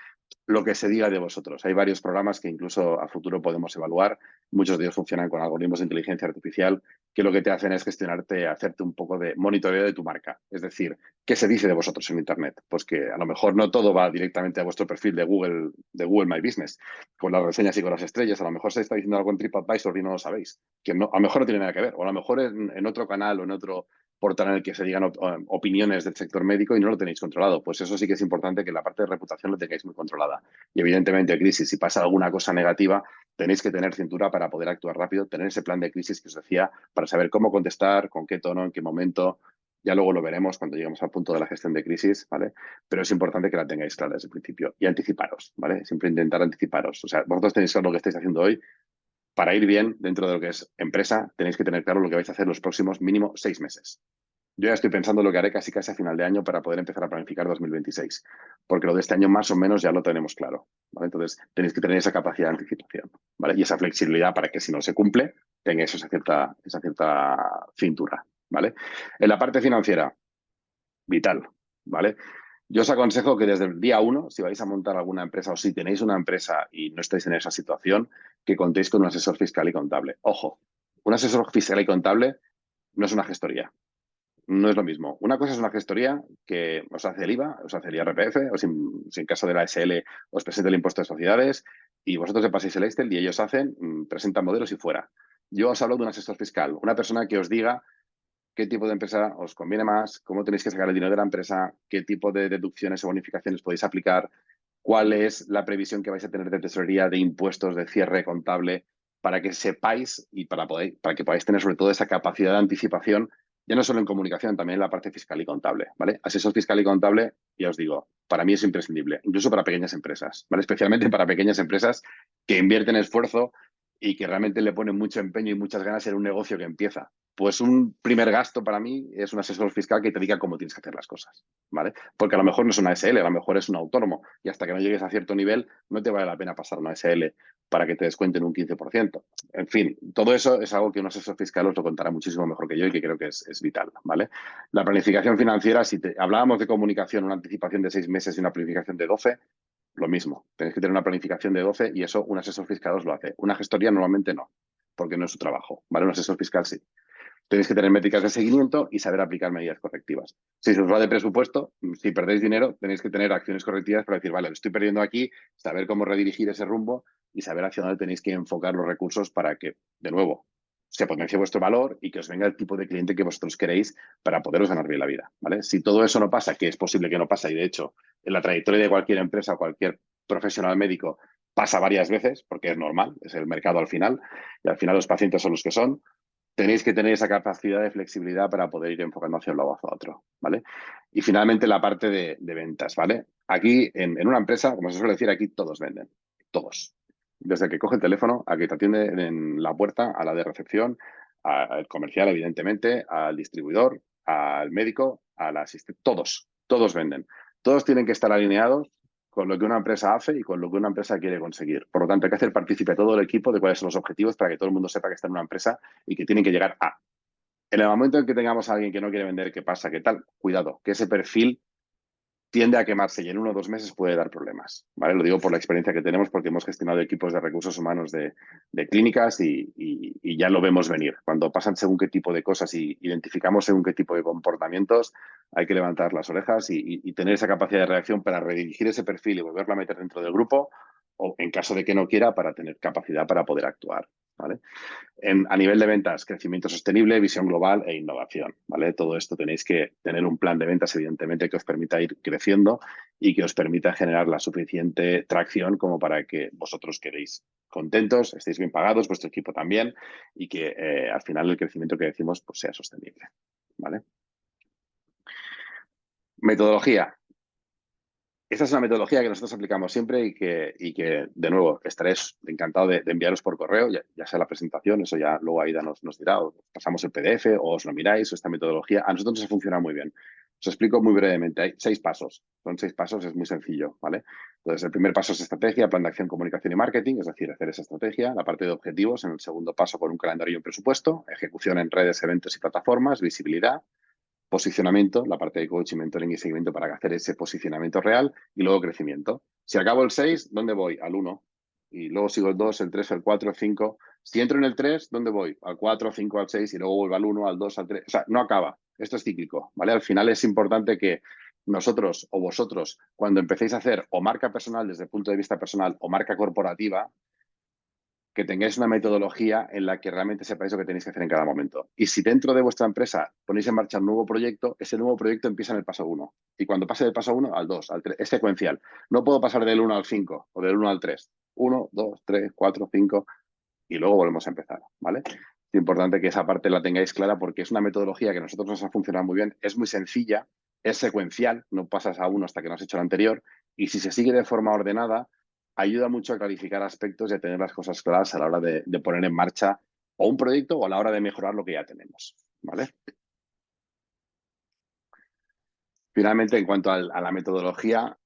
lo que se diga de vosotros. Hay varios programas que incluso a futuro podemos evaluar. Muchos de ellos funcionan con algoritmos de inteligencia artificial que lo que te hacen es gestionarte, hacerte un poco de monitoreo de tu marca. Es decir, ¿qué se dice de vosotros en Internet? Pues que a lo mejor no todo va directamente a vuestro perfil de Google My Business, con las reseñas y con las estrellas. A lo mejor se está diciendo algo en TripAdvisor y no lo sabéis. Que no, a lo mejor no tiene nada que ver. O a lo mejor en otro canal o en otro portal en el que se digan opiniones del sector médico y no lo tenéis controlado. Pues eso sí que es importante que la parte de reputación lo tengáis muy controlada. Y evidentemente, crisis, si pasa alguna cosa negativa, tenéis que tener cintura para poder actuar rápido, tener ese plan de crisis que os decía, para saber cómo contestar, con qué tono, en qué momento. Ya luego lo veremos cuando lleguemos al punto de la gestión de crisis, ¿vale? Pero es importante que la tengáis clara desde el principio y anticiparos, ¿vale? Siempre intentar anticiparos. O sea, vosotros tenéis claro lo que estáis haciendo hoy. Para ir bien dentro de lo que es empresa, tenéis que tener claro lo que vais a hacer los próximos mínimo 6 meses. Yo ya estoy pensando lo que haré casi a final de año para poder empezar a planificar 2026, porque lo de este año más o menos ya lo tenemos claro, ¿vale? Entonces tenéis que tener esa capacidad de anticipación, ¿vale? Y esa flexibilidad para que si no se cumple, tengáis esa cierta cintura, ¿vale? En la parte financiera, vital, ¿vale? Yo os aconsejo que desde el día uno, si vais a montar alguna empresa o si tenéis una empresa y no estáis en esa situación, que contéis con un asesor fiscal y contable. Ojo, un asesor fiscal y contable no es una gestoría. No es lo mismo. Una cosa es una gestoría que os hace el IVA, os hace el IRPF, o si en caso de la SL os presenta el impuesto de sociedades y vosotros le pasáis el Excel y ellos presentan modelos y fuera. Yo os hablo de un asesor fiscal, una persona que os diga qué tipo de empresa os conviene más, cómo tenéis que sacar el dinero de la empresa, qué tipo de deducciones o bonificaciones podéis aplicar, cuál es la previsión que vais a tener de tesorería, de impuestos, de cierre contable, para que sepáis y para que podáis tener sobre todo esa capacidad de anticipación, ya no solo en comunicación, también en la parte fiscal y contable, ¿vale? Asesor fiscal y contable, ya os digo, para mí es imprescindible, incluso para pequeñas empresas, ¿vale? Especialmente para pequeñas empresas que invierten esfuerzo y que realmente le ponen mucho empeño y muchas ganas en un negocio que empieza. Pues un primer gasto para mí es un asesor fiscal que te diga cómo tienes que hacer las cosas, ¿vale? Porque a lo mejor no es una SL, a lo mejor es un autónomo y hasta que no llegues a cierto nivel no te vale la pena pasar una SL para que te descuenten un 15%. En fin, todo eso es algo que un asesor fiscal os lo contará muchísimo mejor que yo y que creo que es vital, ¿vale? La planificación financiera, si hablábamos de comunicación, una anticipación de 6 meses y una planificación de 12, lo mismo. Tenéis que tener una planificación de 12 y eso un asesor fiscal os lo hace. Una gestoría normalmente no, porque no es su trabajo, ¿vale? Un asesor fiscal sí. Tenéis que tener métricas de seguimiento y saber aplicar medidas correctivas. Si se os va de presupuesto, si perdéis dinero, tenéis que tener acciones correctivas para decir, vale, lo estoy perdiendo aquí, saber cómo redirigir ese rumbo y saber hacia dónde tenéis que enfocar los recursos para que, de nuevo, se potencie vuestro valor y que os venga el tipo de cliente que vosotros queréis para poderos ganar bien la vida, ¿vale? Si todo eso no pasa, que es posible que no pase, y de hecho, en la trayectoria de cualquier empresa o cualquier profesional médico pasa varias veces, porque es normal, es el mercado al final, y al final los pacientes son los que son, tenéis que tener esa capacidad de flexibilidad para poder ir enfocando hacia un lado o hacia otro, ¿vale? Y finalmente la parte de ventas, ¿vale? Aquí, en una empresa, como se suele decir, aquí todos venden, todos. Desde el que coge el teléfono, a que te atiende en la puerta, a la de recepción, al comercial, evidentemente, al distribuidor, al médico, al asistente, todos venden. Todos tienen que estar alineados con lo que una empresa hace y con lo que una empresa quiere conseguir. Por lo tanto, hay que hacer partícipe a todo el equipo de cuáles son los objetivos para que todo el mundo sepa que está en una empresa y que tienen que llegar a. En el momento en que tengamos a alguien que no quiere vender, ¿qué pasa? ¿Qué tal? Cuidado, que ese perfil tiende a quemarse y en 1 o 2 meses puede dar problemas, ¿vale? Lo digo por la experiencia que tenemos porque hemos gestionado equipos de recursos humanos de clínicas y ya lo vemos venir. Cuando pasan según qué tipo de cosas y identificamos según qué tipo de comportamientos, hay que levantar las orejas y tener esa capacidad de reacción para redirigir ese perfil y volverlo a meter dentro del grupo o, en caso de que no quiera, para tener capacidad para poder actuar, ¿vale? A nivel de ventas, crecimiento sostenible, visión global e innovación, ¿vale? Todo esto tenéis que tener un plan de ventas, evidentemente, que os permita ir creciendo y que os permita generar la suficiente tracción como para que vosotros quedéis contentos, estéis bien pagados, vuestro equipo también, y que al final el crecimiento que decimos pues, sea sostenible, ¿vale? Metodología. Esta es una metodología que nosotros aplicamos siempre y que de nuevo, estaré encantado de enviaros por correo, ya sea la presentación, eso ya luego Aida nos dirá, o pasamos el PDF o os lo miráis, o esta metodología. A nosotros nos funciona muy bien. Os explico muy brevemente. Hay 6 pasos. Son 6 pasos, es muy sencillo, ¿vale? Entonces, el primer paso es estrategia, plan de acción, comunicación y marketing, es decir, hacer esa estrategia. La parte de objetivos, en el segundo paso, con un calendario y un presupuesto. Ejecución en redes, eventos y plataformas. Visibilidad. Posicionamiento, la parte de coaching, mentoring y seguimiento para hacer ese posicionamiento real y luego crecimiento. Si acabo el 6, ¿dónde voy? Al 1. Y luego sigo el 2, el 3, el 4, el 5. Si entro en el 3, ¿dónde voy? Al 4, 5, al 6 y luego vuelvo al 1, al 2, al 3. O sea, no acaba. Esto es cíclico, ¿vale? Al final es importante que nosotros o vosotros, cuando empecéis a hacer o marca personal desde el punto de vista personal o marca corporativa, que tengáis una metodología en la que realmente sepáis lo que tenéis que hacer en cada momento. Y si dentro de vuestra empresa ponéis en marcha un nuevo proyecto, ese nuevo proyecto empieza en el paso 1. Y cuando pase del paso 1 al 2, al 3, es secuencial. No puedo pasar del 1 al 5 o del 1 al 3. 1, 2, 3, 4, 5 y luego volvemos a empezar, ¿vale? Es importante que esa parte la tengáis clara porque es una metodología que a nosotros nos ha funcionado muy bien, es muy sencilla, es secuencial, no pasas a uno hasta que no has hecho el anterior y si se sigue de forma ordenada, ayuda mucho a clarificar aspectos y a tener las cosas claras a la hora de poner en marcha o un proyecto o a la hora de mejorar lo que ya tenemos, ¿vale? Finalmente, en cuanto a la metodología,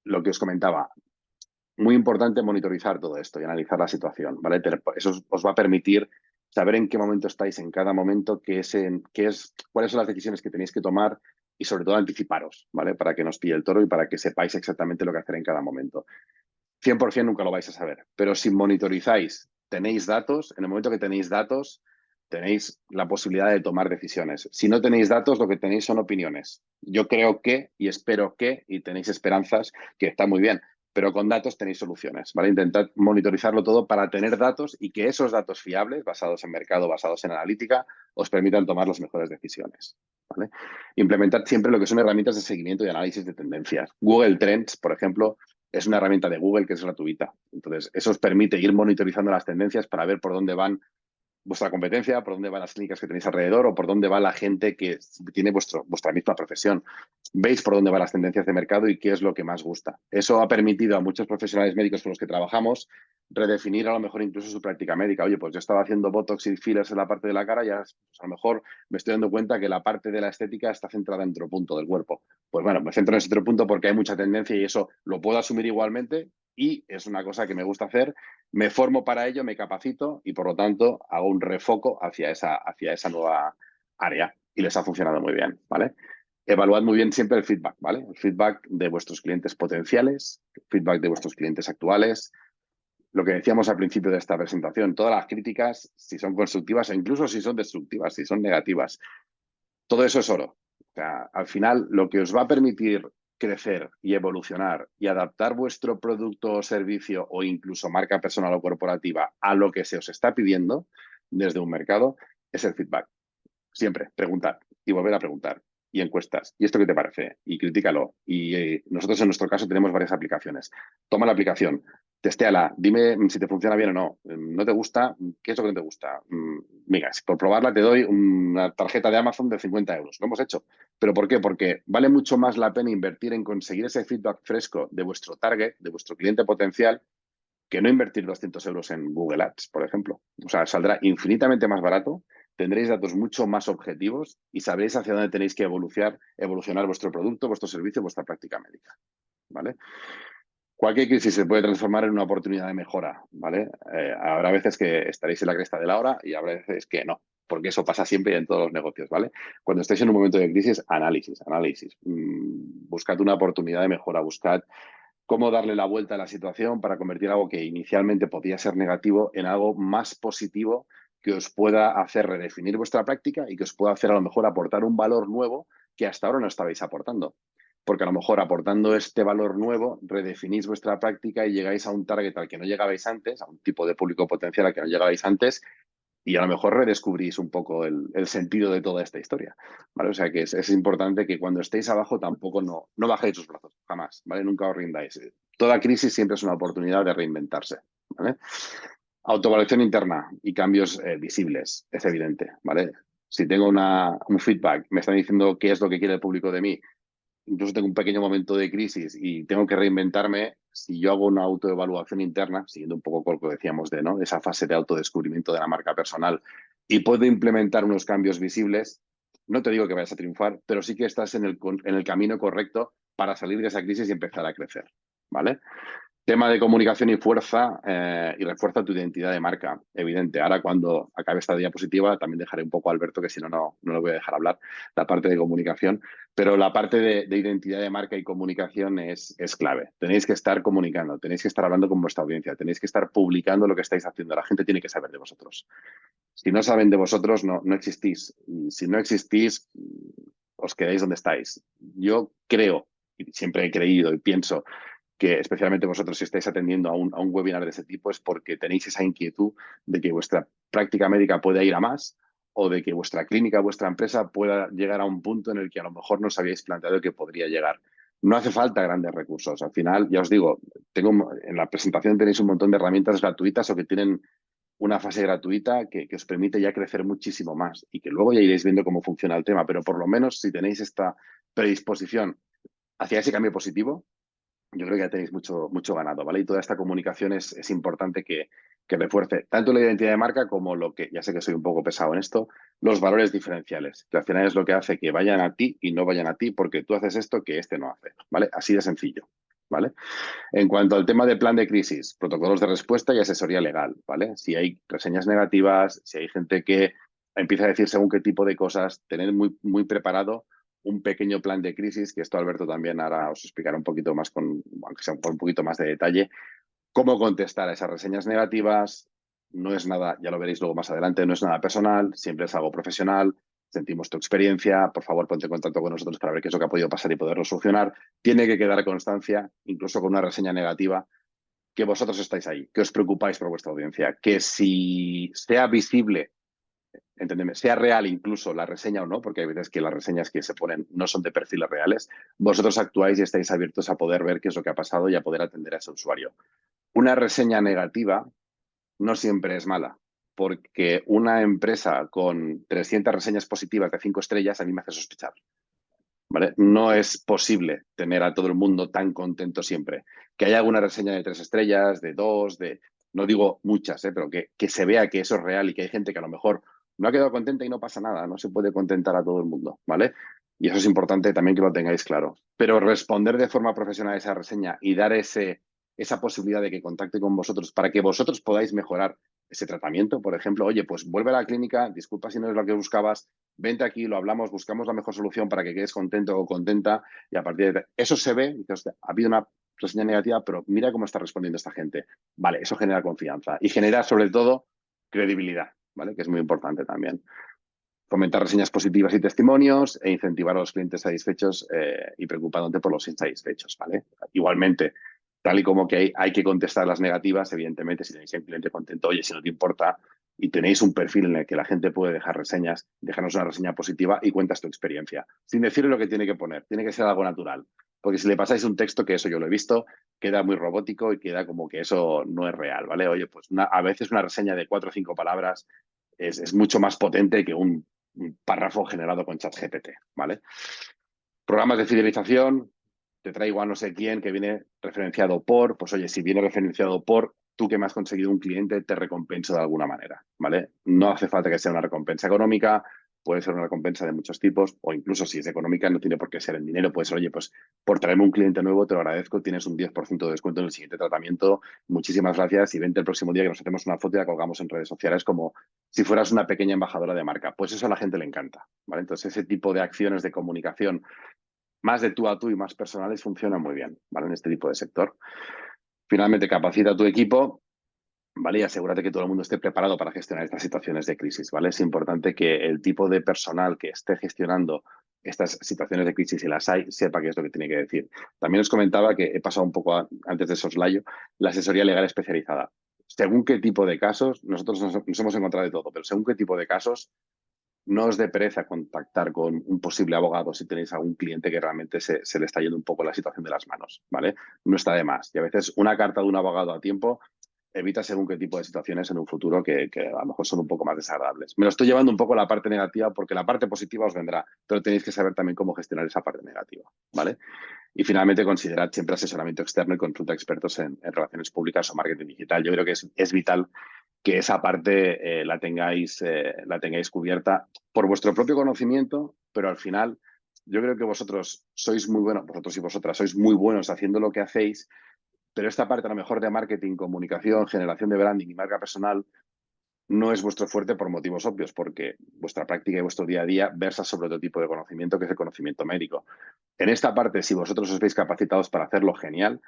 lo que os comentaba, muy importante monitorizar todo esto y analizar la situación, ¿vale? Eso os va a permitir saber en qué momento estáis en cada momento, cuáles son las decisiones que tenéis que tomar y sobre todo anticiparos, ¿vale? Para que nos pille el toro y para que sepáis exactamente lo que hacer en cada momento. 100% nunca lo vais a saber, pero si monitorizáis, tenéis datos, en el momento que tenéis datos, tenéis la posibilidad de tomar decisiones. Si no tenéis datos, lo que tenéis son opiniones. Yo creo que y espero que y tenéis esperanzas, que está muy bien, pero con datos tenéis soluciones, ¿vale? Intentad monitorizarlo todo para tener datos y que esos datos fiables, basados en mercado, basados en analítica, os permitan tomar las mejores decisiones, ¿vale? Implementad siempre lo que son herramientas de seguimiento y análisis de tendencias. Google Trends, por ejemplo, es una herramienta de Google que es gratuita. Entonces, eso os permite ir monitorizando las tendencias para ver por dónde van vuestra competencia, por dónde van las clínicas que tenéis alrededor o por dónde va la gente que tiene vuestra misma profesión. Veis por dónde van las tendencias de mercado y qué es lo que más gusta. Eso ha permitido a muchos profesionales médicos con los que trabajamos redefinir a lo mejor incluso su práctica médica. Oye, pues yo estaba haciendo botox y fillers en la parte de la cara y ya, pues a lo mejor me estoy dando cuenta que la parte de la estética está centrada en otro punto del cuerpo. Pues bueno, me centro en ese otro punto porque hay mucha tendencia y eso lo puedo asumir igualmente y es una cosa que me gusta hacer. Me formo para ello, me capacito y por lo tanto hago un refoco hacia esa nueva área y les ha funcionado muy bien, ¿vale? Evaluad muy bien siempre el feedback, ¿vale? El feedback de vuestros clientes potenciales, el feedback de vuestros clientes actuales. Lo que decíamos al principio de esta presentación, todas las críticas, si son constructivas o incluso si son destructivas, si son negativas, todo eso es oro. O sea, al final, lo que os va a permitir crecer y evolucionar y adaptar vuestro producto o servicio o incluso marca personal o corporativa a lo que se os está pidiendo desde un mercado es el feedback. Siempre, preguntar y volver a preguntar. Y encuestas. ¿Y esto qué te parece? Y críticalo. Y nosotros en nuestro caso tenemos varias aplicaciones. Toma la aplicación, testéala, dime si te funciona bien o no. ¿No te gusta? ¿Qué es lo que no te gusta? Mira, si por probarla te doy una tarjeta de Amazon de 50 euros. Lo hemos hecho. ¿Pero por qué? Porque vale mucho más la pena invertir en conseguir ese feedback fresco de vuestro target, de vuestro cliente potencial, que no invertir 200 euros en Google Ads, por ejemplo. O sea, saldrá infinitamente más barato, tendréis datos mucho más objetivos y sabréis hacia dónde tenéis que evolucionar vuestro producto, vuestro servicio, vuestra práctica médica, ¿vale? Cualquier crisis se puede transformar en una oportunidad de mejora, ¿vale? Habrá veces que estaréis en la cresta de la ola y habrá veces que no, porque eso pasa siempre en todos los negocios, ¿vale? Cuando estéis en un momento de crisis, análisis. Buscad una oportunidad de mejora, buscad cómo darle la vuelta a la situación para convertir algo que inicialmente podía ser negativo en algo más positivo que os pueda hacer redefinir vuestra práctica y que os pueda hacer a lo mejor aportar un valor nuevo que hasta ahora no estabais aportando. Porque a lo mejor aportando este valor nuevo, redefinís vuestra práctica y llegáis a un target al que no llegabais antes, a un tipo de público potencial al que no llegabais antes, y a lo mejor redescubrís un poco el sentido de toda esta historia, ¿vale? O sea que es importante que cuando estéis abajo tampoco no bajéis los brazos, jamás, ¿vale? Nunca os rindáis. Toda crisis siempre es una oportunidad de reinventarse, ¿vale? Autoevaluación interna y cambios visibles, es evidente, ¿vale? Si tengo un feedback, me están diciendo qué es lo que quiere el público de mí, incluso tengo un pequeño momento de crisis y tengo que reinventarme, si yo hago una autoevaluación interna, siguiendo un poco con lo que decíamos de, ¿no?, esa fase de autodescubrimiento de la marca personal, y puedo implementar unos cambios visibles, no te digo que vayas a triunfar, pero sí que estás en el camino correcto para salir de esa crisis y empezar a crecer, ¿vale? Tema de comunicación y fuerza y refuerza tu identidad de marca, evidente. Ahora cuando acabe esta diapositiva también dejaré un poco a Alberto, que si no, no lo voy a dejar hablar, la parte de comunicación, pero la parte de identidad de marca y comunicación es clave. Tenéis que estar comunicando, tenéis que estar hablando con vuestra audiencia, tenéis que estar publicando lo que estáis haciendo. La gente tiene que saber de vosotros. Si no saben de vosotros, no existís. Y si no existís, os quedáis donde estáis. Yo creo, y siempre he creído y pienso, que especialmente vosotros si estáis atendiendo a un webinar de ese tipo es porque tenéis esa inquietud de que vuestra práctica médica pueda ir a más o de que vuestra clínica, vuestra empresa pueda llegar a un punto en el que a lo mejor no os habíais planteado que podría llegar. No hace falta grandes recursos. Al final, ya os digo, en la presentación tenéis un montón de herramientas gratuitas o que tienen una fase gratuita que os permite ya crecer muchísimo más y que luego ya iréis viendo cómo funciona el tema, pero por lo menos si tenéis esta predisposición hacia ese cambio positivo, yo creo que ya tenéis mucho ganado, ¿vale? Y toda esta comunicación es importante que refuerce tanto la identidad de marca como lo que, ya sé que soy un poco pesado en esto, los valores diferenciales, que al final es lo que hace que vayan a ti y no vayan a ti porque tú haces esto que este no hace, ¿vale? Así de sencillo, ¿vale? En cuanto al tema de plan de crisis, protocolos de respuesta y asesoría legal, ¿vale? Si hay reseñas negativas, si hay gente que empieza a decir según qué tipo de cosas, tener muy preparado un pequeño plan de crisis, que esto Alberto también ahora os explicará un poquito más aunque sea un poquito más de detalle, cómo contestar a esas reseñas negativas. No es nada, ya lo veréis luego más adelante, no es nada personal, siempre es algo profesional. Sentimos tu experiencia, por favor ponte en contacto con nosotros para ver qué es lo que ha podido pasar y poderlo solucionar. Tiene que quedar constancia, incluso con una reseña negativa, que vosotros estáis ahí, que os preocupáis por vuestra audiencia, que si sea visible, entendeme, sea real incluso la reseña o no, porque hay veces que las reseñas que se ponen no son de perfiles reales, vosotros actuáis y estáis abiertos a poder ver qué es lo que ha pasado y a poder atender a ese usuario. Una reseña negativa no siempre es mala. porque una empresa con 300 reseñas positivas de 5 estrellas a mí me hace sospechar. ¿Vale? No es posible tener a todo el mundo tan contento siempre. Que haya alguna reseña de 3 estrellas, de 2, no digo muchas, pero que se vea que eso es real y que hay gente que a lo mejor no ha quedado contenta y no pasa nada, no se puede contentar a todo el mundo, ¿vale? Y eso es importante también que lo tengáis claro. Pero responder de forma profesional a esa reseña y dar esa posibilidad de que contacte con vosotros para que vosotros podáis mejorar ese tratamiento, por ejemplo, oye, pues vuelve a la clínica, disculpa si no es lo que buscabas, vente aquí, lo hablamos, buscamos la mejor solución para que quedes contento o contenta y a partir de eso se ve, dices, "Hostia, ha habido una reseña negativa, pero mira cómo está respondiendo esta gente". Vale, eso genera confianza y genera sobre todo credibilidad, ¿vale? Que es muy importante también. Fomentar reseñas positivas y testimonios e incentivar a los clientes satisfechos y preocupándote por los insatisfechos, ¿vale? Igualmente, tal y como que hay que contestar las negativas, evidentemente, si tenéis un cliente contento, oye, si no te importa y tenéis un perfil en el que la gente puede dejar reseñas, déjanos una reseña positiva y cuentas tu experiencia, sin decirle lo que tiene que poner, tiene que ser algo natural. Porque si le pasáis un texto, que eso yo lo he visto, queda muy robótico y queda como que eso no es real, ¿vale? Oye, pues a veces una reseña de 4 o 5 palabras es mucho más potente que un párrafo generado con ChatGPT, ¿vale? Programas de fidelización, te traigo a no sé quién que viene referenciado por, pues oye, si viene referenciado por, tú que me has conseguido un cliente, te recompenso de alguna manera, ¿vale? No hace falta que sea una recompensa económica, puede ser una recompensa de muchos tipos, o incluso si es económica, no tiene por qué ser en dinero, puede ser, oye, pues por traerme un cliente nuevo, te lo agradezco, tienes un 10% de descuento en el siguiente tratamiento, muchísimas gracias y vente el próximo día que nos hacemos una foto y la colgamos en redes sociales como si fueras una pequeña embajadora de marca. Pues eso a la gente le encanta, ¿vale? Entonces ese tipo de acciones de comunicación más de tú a tú y más personales funcionan muy bien, ¿vale? En este tipo de sector. Finalmente, capacita a tu equipo, ¿vale? Y asegúrate que todo el mundo esté preparado para gestionar estas situaciones de crisis, ¿vale? Es importante que el tipo de personal que esté gestionando estas situaciones de crisis, si las hay, sepa qué es lo que tiene que decir. También os comentaba que he pasado un poco antes de soslayo, la asesoría legal especializada. Según qué tipo de casos, nosotros nos hemos encontrado de todo, pero según qué tipo de casos, no os dé pereza contactar con un posible abogado si tenéis algún cliente que realmente se le está yendo un poco la situación de las manos, ¿vale? No está de más. Y a veces una carta de un abogado a tiempo evita según qué tipo de situaciones en un futuro que a lo mejor son un poco más desagradables. Me lo estoy llevando un poco a la parte negativa porque la parte positiva os vendrá, pero tenéis que saber también cómo gestionar esa parte negativa, ¿vale? Y finalmente, considerad siempre asesoramiento externo y consulta a expertos en relaciones públicas o marketing digital. Yo creo que es vital que esa parte la tengáis cubierta por vuestro propio conocimiento, pero al final yo creo que vosotros sois muy buenos, vosotros y vosotras sois muy buenos haciendo lo que hacéis, pero esta parte a lo mejor de marketing, comunicación, generación de branding y marca personal no es vuestro fuerte por motivos obvios, porque vuestra práctica y vuestro día a día versa sobre otro tipo de conocimiento que es el conocimiento médico. En esta parte, si vosotros os veis capacitados para hacerlo, genial,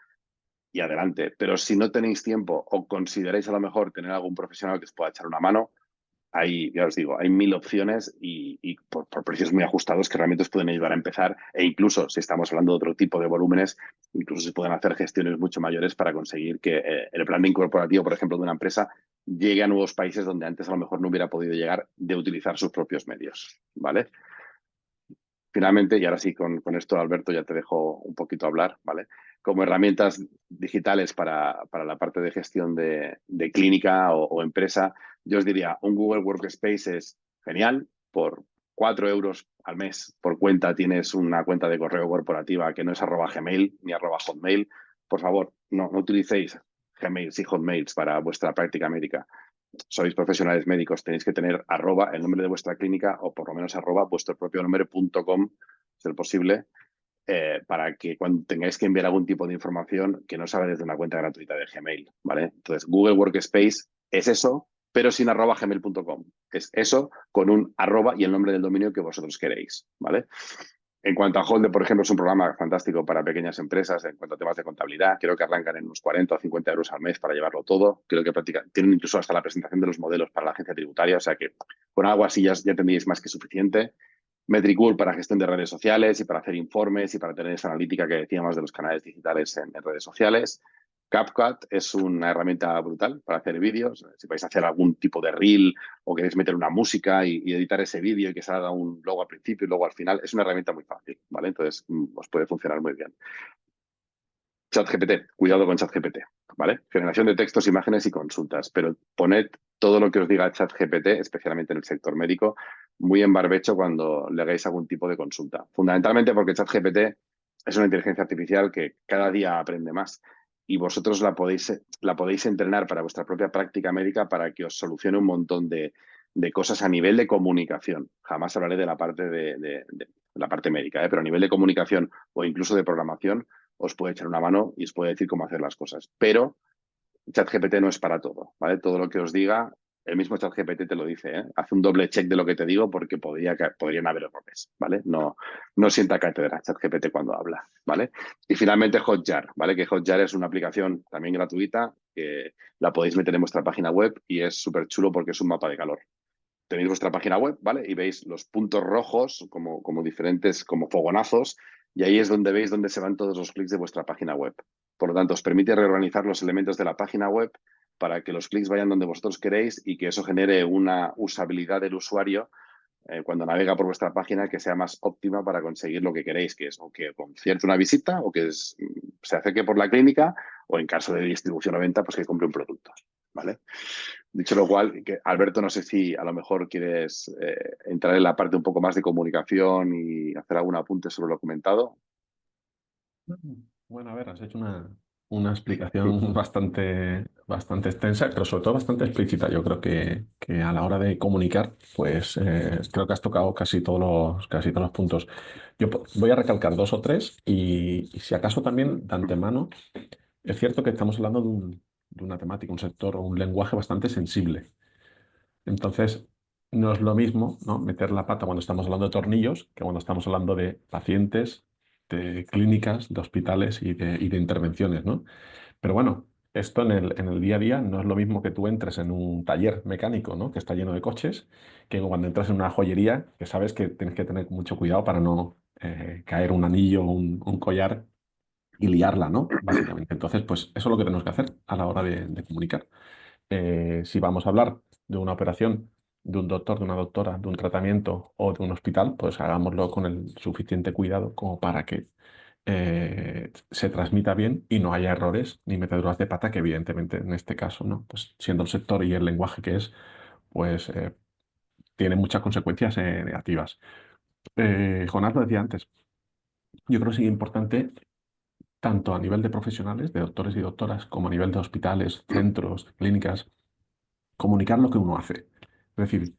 y adelante. Pero si no tenéis tiempo o consideráis a lo mejor tener algún profesional que os pueda echar una mano, ya os digo, hay 1000 opciones y por precios muy ajustados que realmente os pueden ayudar a empezar e incluso si estamos hablando de otro tipo de volúmenes, incluso se pueden hacer gestiones mucho mayores para conseguir que el branding corporativo, por ejemplo, de una empresa llegue a nuevos países donde antes a lo mejor no hubiera podido llegar de utilizar sus propios medios, ¿vale? Finalmente, y ahora sí, con esto, Alberto, ya te dejo un poquito hablar, ¿vale? Como herramientas digitales para la parte de gestión de clínica o empresa, yo os diría, un Google Workspace es genial. Por 4 euros al mes por cuenta tienes una cuenta de correo corporativa que no es @gmail ni @hotmail. Por favor, no utilicéis Gmails y Hotmails para vuestra práctica médica. Sois profesionales médicos, tenéis que tener @ el nombre de vuestra clínica o por lo menos @ vuestro propio nombre.com, si es posible, para que cuando tengáis que enviar algún tipo de información que no salga desde una cuenta gratuita de Gmail, ¿vale? Entonces, Google Workspace es eso, pero sin @gmail.com. Es eso con un @ y el nombre del dominio que vosotros queréis, ¿vale? En cuanto a Holde, por ejemplo, es un programa fantástico para pequeñas empresas en cuanto a temas de contabilidad. Creo que arrancan en unos 40 o 50 euros al mes para llevarlo todo. Creo que tienen incluso hasta la presentación de los modelos para la agencia tributaria. O sea que con algo así ya tendríais más que suficiente. Metricool para gestión de redes sociales y para hacer informes y para tener esa analítica que decíamos de los canales digitales en redes sociales. CapCut es una herramienta brutal para hacer vídeos. Si vais a hacer algún tipo de reel o queréis meter una música y editar ese vídeo y que salga un logo al principio y luego al final, es una herramienta muy fácil, ¿vale? Entonces, os puede funcionar muy bien. ChatGPT, cuidado con ChatGPT, ¿vale? Generación de textos, imágenes y consultas, pero poned todo lo que os diga ChatGPT, especialmente en el sector médico, muy en barbecho cuando le hagáis algún tipo de consulta. Fundamentalmente porque ChatGPT es una inteligencia artificial que cada día aprende más y vosotros la podéis entrenar para vuestra propia práctica médica para que os solucione un montón de cosas a nivel de comunicación. Jamás hablaré de la parte de la parte médica, pero a nivel de comunicación o incluso de programación os puede echar una mano y os puede decir cómo hacer las cosas. Pero ChatGPT no es para todo, ¿vale? Todo lo que os diga, el mismo ChatGPT te lo dice, ¿eh? Hace un doble check de lo que te digo porque podrían haber errores, ¿vale? No sienta cátedra ChatGPT cuando habla, ¿vale? Y finalmente Hotjar, ¿vale? Que Hotjar es una aplicación también gratuita que la podéis meter en vuestra página web y es súper chulo porque es un mapa de calor. Tenéis vuestra página web, ¿vale? Y veis los puntos rojos como diferentes, como fogonazos, y ahí es donde veis dónde se van todos los clics de vuestra página web. Por lo tanto, os permite reorganizar los elementos de la página web para que los clics vayan donde vosotros queréis y que eso genere una usabilidad del usuario cuando navega por vuestra página que sea más óptima para conseguir lo que queréis, que es o que concierte una visita o que se acerque por la clínica o en caso de distribución o venta, pues que compre un producto, ¿vale? Dicho lo cual, que, Alberto, no sé si a lo mejor quieres entrar en la parte un poco más de comunicación y hacer algún apunte sobre lo comentado. Bueno, a ver, has hecho una explicación bastante extensa, pero sobre todo bastante explícita. Yo creo que a la hora de comunicar, pues creo que has tocado casi todos los puntos. Voy a recalcar dos o tres y si acaso también de antemano, es cierto que estamos hablando de una temática, un sector o un lenguaje bastante sensible. Entonces, no es lo mismo, ¿no? Meter la pata cuando estamos hablando de tornillos que cuando estamos hablando de pacientes, de clínicas, de hospitales y de intervenciones, ¿no? Pero bueno, esto en el día a día no es lo mismo que tú entres en un taller mecánico, ¿no? Que está lleno de coches, que cuando entras en una joyería, que sabes que tienes que tener mucho cuidado para no caer un anillo o un collar y liarla, ¿no? Básicamente. Entonces, pues eso es lo que tenemos que hacer a la hora de comunicar. Si vamos a hablar de una operación, de un doctor, de una doctora, de un tratamiento o de un hospital, pues hagámoslo con el suficiente cuidado como para que se transmita bien y no haya errores ni meteduras de pata, que evidentemente en este caso, ¿no? Pues siendo el sector y el lenguaje que es, pues tiene muchas consecuencias negativas. Jonás lo decía antes, yo creo que sí es importante, tanto a nivel de profesionales, de doctores y doctoras, como a nivel de hospitales, centros, clínicas, comunicar lo que uno hace. Es decir,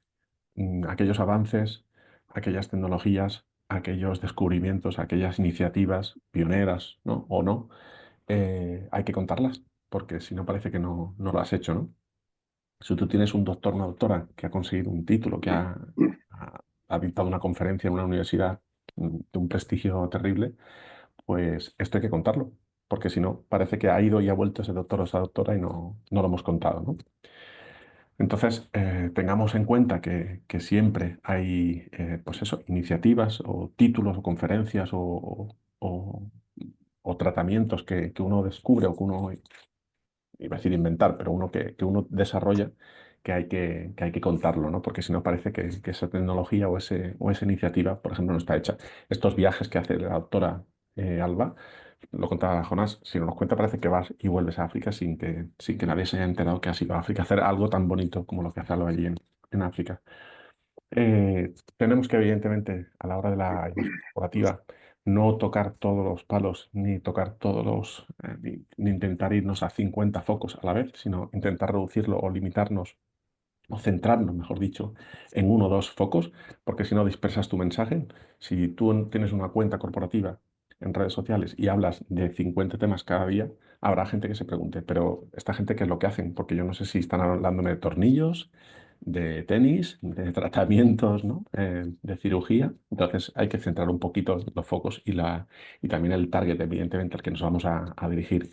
aquellos avances, aquellas tecnologías, aquellos descubrimientos, aquellas iniciativas pioneras, ¿no? O no, hay que contarlas, porque si no parece que no lo has hecho, ¿no? Si tú tienes un doctor, una doctora que ha conseguido un título, que ha dictado una conferencia en una universidad de un prestigio terrible, pues esto hay que contarlo, porque si no, parece que ha ido y ha vuelto ese doctor o esa doctora y no lo hemos contado, ¿no? Entonces, tengamos en cuenta que siempre hay, pues eso, iniciativas o títulos o conferencias o- o tratamientos que uno descubre o que uno, iba a decir inventar, pero uno que uno desarrolla, que hay que contarlo, ¿no? Porque si no parece que esa tecnología o esa iniciativa, por ejemplo, no está hecha. Estos viajes que hace la doctora Alba, lo contaba Jonás, si no nos cuenta parece que vas y vuelves a África sin que nadie se haya enterado que has ido a África a hacer algo tan bonito como lo que hace Alba allí en África. Tenemos que, evidentemente, a la hora de la imagen corporativa, no tocar todos los palos, ni tocar ni intentar irnos a 50 focos a la vez, sino intentar reducirlo o limitarnos, o centrarnos, mejor dicho, en uno o dos focos, porque si no dispersas tu mensaje. Si tú tienes una cuenta corporativa en redes sociales y hablas de 50 temas cada día, habrá gente que se pregunte, pero ¿esta gente qué es lo que hacen? Porque yo no sé si están hablándome de tornillos, de tenis, de tratamientos, ¿no? De cirugía. Entonces hay que centrar un poquito los focos y también el target, evidentemente, al que nos vamos a dirigir.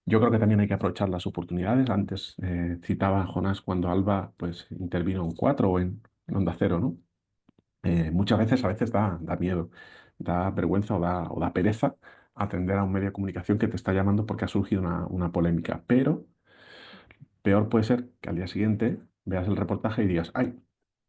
Yo creo que también hay que aprovechar las oportunidades. Antes citaba a Jonás cuando Alba pues, intervino en Cuatro o en Onda Cero, ¿no? Muchas veces, a veces da miedo, da vergüenza o da pereza atender a un medio de comunicación que te está llamando porque ha surgido una polémica. Pero peor puede ser que al día siguiente veas el reportaje y digas, ay,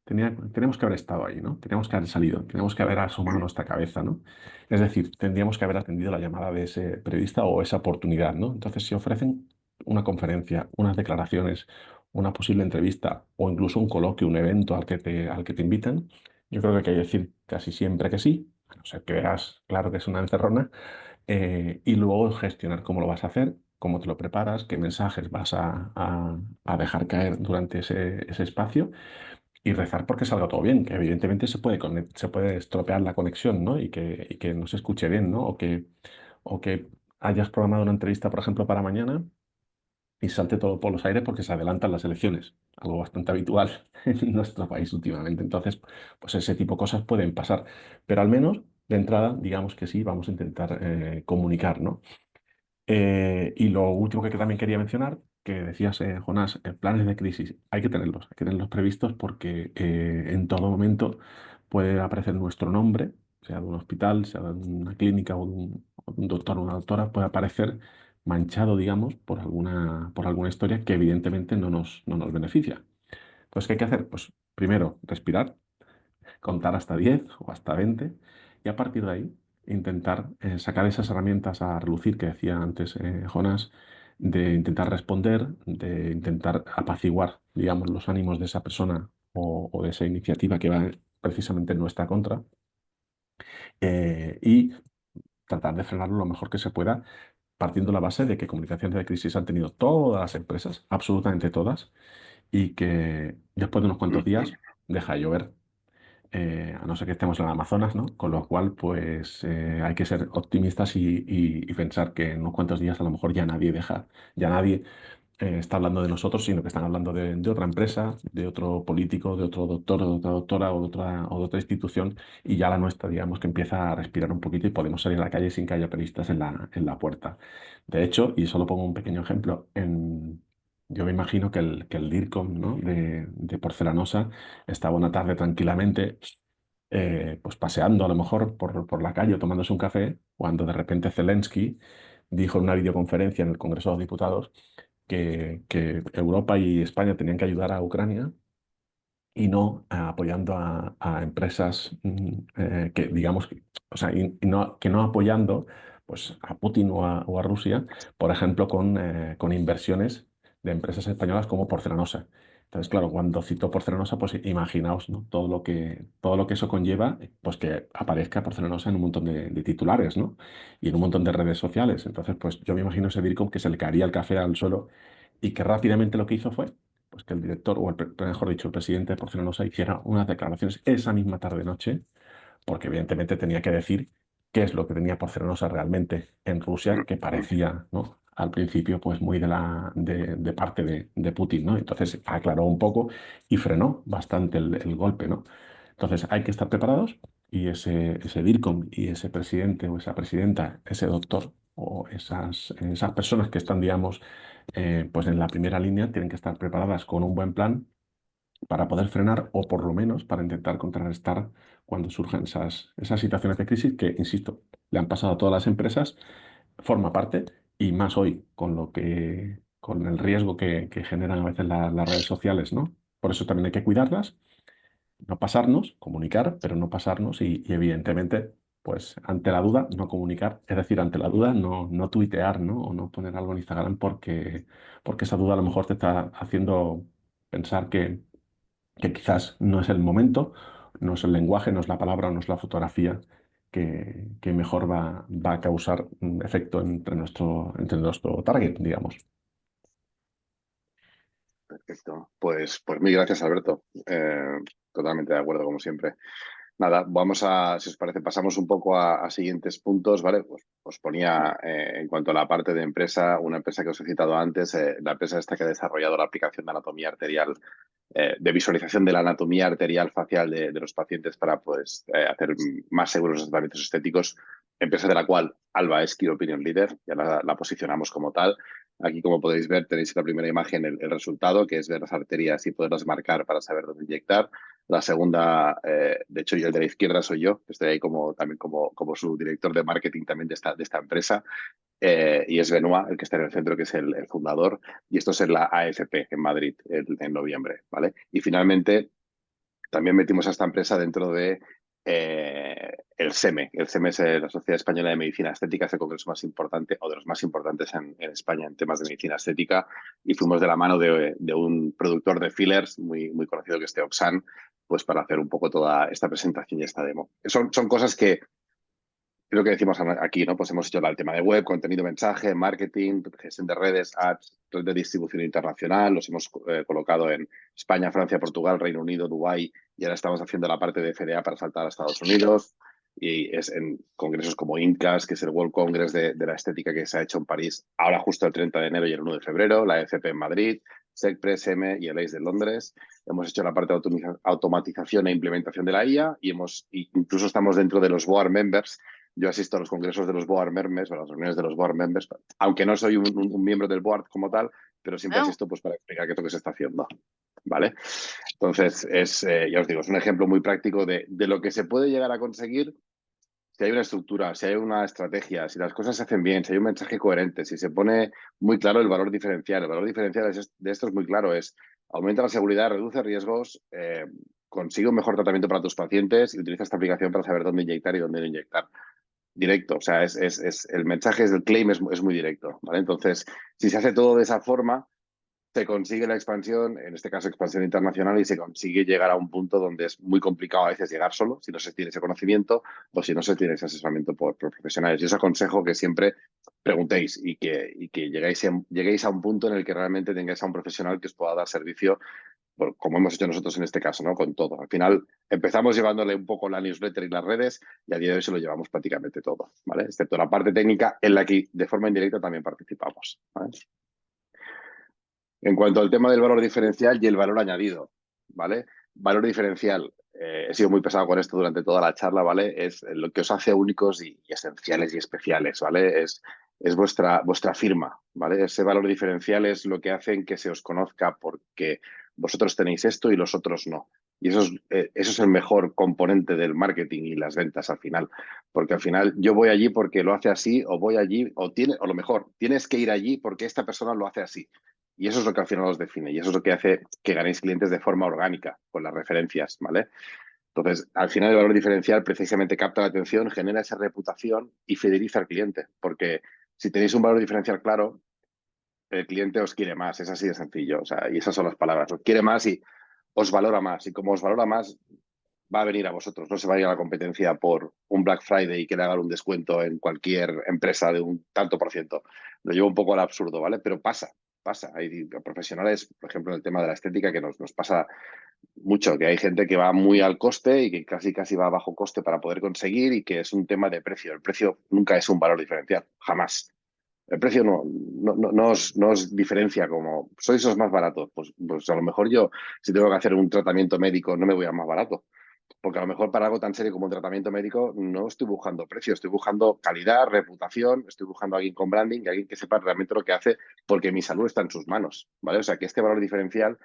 tenemos que haber estado ahí, ¿no? Teníamos que haber salido, tenemos que haber asomado nuestra cabeza, ¿no? Es decir, tendríamos que haber atendido la llamada de ese periodista o esa oportunidad, ¿no? Entonces se ofrecen una conferencia, unas declaraciones, una posible entrevista o incluso un coloquio, un evento al que te invitan, yo creo que hay que decir casi siempre que sí, a no ser que veas claro que es una encerrona, y luego gestionar cómo lo vas a hacer, cómo te lo preparas, qué mensajes vas a dejar caer durante ese espacio y rezar porque salga todo bien, que evidentemente se puede estropear la conexión, ¿no? Y que no se escuche bien, ¿no? O que hayas programado una entrevista, por ejemplo, para mañana y salte todo por los aires porque se adelantan las elecciones, algo bastante habitual en nuestro país últimamente. Entonces, pues ese tipo de cosas pueden pasar, pero al menos de entrada, digamos que sí, vamos a intentar comunicar, ¿no? Y lo último que también quería mencionar, que decías, Jonás, planes de crisis, hay que tenerlos previstos porque en todo momento puede aparecer nuestro nombre, sea de un hospital, sea de una clínica o de un doctor o una doctora, puede aparecer manchado, digamos, por alguna historia que evidentemente no nos beneficia. Entonces, ¿qué hay que hacer? Pues primero, respirar, contar hasta 10 o hasta 20 y a partir de ahí intentar sacar esas herramientas a relucir que decía antes Jonás, de intentar responder, de intentar apaciguar, digamos, los ánimos de esa persona o de esa iniciativa que va precisamente en nuestra contra y tratar de frenarlo lo mejor que se pueda, partiendo de la base de que comunicaciones de crisis han tenido todas las empresas, absolutamente todas, y que después de unos cuantos días deja de llover, a no ser que estemos en el Amazonas, ¿no? Con lo cual, pues hay que ser optimistas y pensar que en unos cuantos días a lo mejor ya nadie está hablando de nosotros, sino que están hablando de otra empresa, de otro político, de otro doctor, o de otra doctora o de otra institución, y ya la nuestra, digamos, que empieza a respirar un poquito y podemos salir a la calle sin que haya periodistas en la puerta. De hecho, y solo pongo un pequeño ejemplo, yo me imagino que el DIRCOM, ¿no? de Porcelanosa estaba una tarde tranquilamente, pues paseando a lo mejor por la calle o tomándose un café, cuando de repente Zelensky dijo en una videoconferencia en el Congreso de los Diputados que Europa y España tenían que ayudar a Ucrania y no apoyando a empresas que, digamos, o sea, que no apoyando pues, a Putin o a Rusia, por ejemplo, con inversiones de empresas españolas como Porcelanosa. Entonces, claro, cuando citó Porcelanosa, pues imaginaos, ¿no? Todo lo que eso conlleva, pues que aparezca Porcelanosa en un montón de titulares, ¿no? Y en un montón de redes sociales. Entonces, pues yo me imagino ese DIRCOM que se le caería el café al suelo y que rápidamente lo que hizo fue pues que el director, o mejor dicho, el presidente de Porcelanosa hiciera unas declaraciones esa misma tarde-noche, porque evidentemente tenía que decir qué es lo que tenía Porcelanosa realmente en Rusia, que parecía, ¿no? Al principio, pues muy de parte de Putin, ¿no? Entonces aclaró un poco y frenó bastante el golpe, ¿no? Entonces hay que estar preparados y ese DIRCOM y ese presidente o esa presidenta, ese doctor o esas personas que están, digamos, pues en la primera línea tienen que estar preparadas con un buen plan para poder frenar o por lo menos para intentar contrarrestar cuando surjan esas situaciones de crisis que, insisto, le han pasado a todas las empresas, forma parte y más hoy con el riesgo que generan a veces las redes sociales, ¿no? Por eso también hay que cuidarlas, no pasarnos, comunicar, pero no pasarnos y evidentemente, pues ante la duda, no comunicar, es decir, ante la duda, no tuitear, ¿no? O no poner algo en Instagram porque esa duda a lo mejor te está haciendo pensar que quizás no es el momento, no es el lenguaje, no es la palabra, no es la fotografía que mejor va a causar un efecto entre nuestro target, digamos. Perfecto. Pues mil gracias, Alberto. Totalmente de acuerdo, como siempre. Nada, vamos a, si os parece, pasamos un poco a siguientes puntos, ¿vale? Pues os ponía en cuanto a la parte de empresa, una empresa que os he citado antes, la empresa esta que ha desarrollado la aplicación de anatomía arterial, de visualización de la anatomía arterial facial de los pacientes para pues, hacer más seguros los tratamientos estéticos, empresa de la cual Alba es Key Opinion Leader, ya la posicionamos como tal. Aquí, como podéis ver, tenéis en la primera imagen el resultado, que es ver las arterias y poderlas marcar para saber dónde inyectar. La segunda, de hecho, yo el de la izquierda soy yo, que estoy ahí también como su director de marketing también de esta empresa. Y es Benoit, el que está en el centro, que es el fundador. Y esto es en la AFP, en Madrid, en noviembre, ¿vale? Y finalmente, también metimos a esta empresa dentro de el SEME. El SEME es la Sociedad Española de Medicina Estética, es el congreso más importante o de los más importantes en España en temas de medicina estética, y fuimos de la mano de un productor de fillers muy conocido que es Teoxan, pues para hacer un poco toda esta presentación y esta demo. Son cosas que creo que decimos aquí, ¿no? Pues hemos hecho el tema de web, contenido, mensaje, marketing, gestión de redes, ads, red de distribución internacional. Los hemos colocado en España, Francia, Portugal, Reino Unido, Dubái, y ahora estamos haciendo la parte de FDA para saltar a Estados Unidos. Y es en congresos como INCAS, que es el World Congress de la estética que se ha hecho en París, ahora justo el 30 de enero y el 1 de febrero, la ECP en Madrid, SECPRES, M y el ACE de Londres. Hemos hecho la parte de automatización e implementación de la IA y incluso estamos dentro de los board members. Yo asisto a los congresos de los board members, o a las reuniones de los board members, aunque no soy un miembro del board como tal, pero siempre Ah, asisto pues, para explicar qué es lo que se está haciendo. ¿Vale? Entonces, ya os digo, es un ejemplo muy práctico de lo que se puede llegar a conseguir si hay una estructura, si hay una estrategia, si las cosas se hacen bien, si hay un mensaje coherente, si se pone muy claro el valor diferencial. El valor diferencial de esto es muy claro, es aumenta la seguridad, reduce riesgos, consigue un mejor tratamiento para tus pacientes y utiliza esta aplicación para saber dónde inyectar y dónde no inyectar. Directo, o sea, el mensaje, el claim es muy directo, ¿vale? Entonces, si se hace todo de esa forma, se consigue la expansión, en este caso expansión internacional, y se consigue llegar a un punto donde es muy complicado a veces llegar solo, si no se tiene ese conocimiento o si no se tiene ese asesoramiento por profesionales. Yo os aconsejo que siempre preguntéis y que lleguéis a un punto en el que realmente tengáis a un profesional que os pueda dar servicio, como hemos hecho nosotros en este caso, ¿no? Con todo. Al final empezamos llevándole un poco la newsletter y las redes y a día de hoy se lo llevamos prácticamente todo, ¿vale? Excepto la parte técnica en la que de forma indirecta también participamos, ¿vale? En cuanto al tema del valor diferencial y el valor añadido, ¿vale? Valor diferencial, he sido muy pesado con esto durante toda la charla, ¿vale? Es lo que os hace únicos y esenciales y especiales, ¿vale? Es vuestra firma, ¿vale? Ese valor diferencial es lo que hace que se os conozca porque vosotros tenéis esto y los otros no. Y eso es el mejor componente del marketing y las ventas al final. Porque al final yo voy allí porque lo hace así, o voy allí, o lo mejor, tienes que ir allí porque esta persona lo hace así. Y eso es lo que al final os define y eso es lo que hace que ganéis clientes de forma orgánica con las referencias, ¿vale? Entonces, al final el valor diferencial precisamente capta la atención, genera esa reputación y fideliza al cliente, porque si tenéis un valor diferencial claro, el cliente os quiere más, es así de sencillo, o sea, y esas son las palabras, os quiere más y os valora más, y como os valora más, va a venir a vosotros, no se va a ir a la competencia por un Black Friday y que le hagan un descuento en cualquier empresa de un tanto por ciento. Lo llevo un poco al absurdo, ¿vale? Pero pasa. Hay profesionales, por ejemplo, en el tema de la estética, que nos pasa mucho, que hay gente que va muy al coste y que casi va a bajo coste para poder conseguir y que es un tema de precio. El precio nunca es un valor diferencial, jamás. El precio no os diferencia como, sois los más baratos. Pues a lo mejor yo, si tengo que hacer un tratamiento médico, no me voy a más barato. Porque a lo mejor para algo tan serio como un tratamiento médico no estoy buscando precio, estoy buscando calidad, reputación, estoy buscando a alguien con branding, alguien que sepa realmente lo que hace, porque mi salud está en sus manos, ¿vale? O sea, que este valor diferencial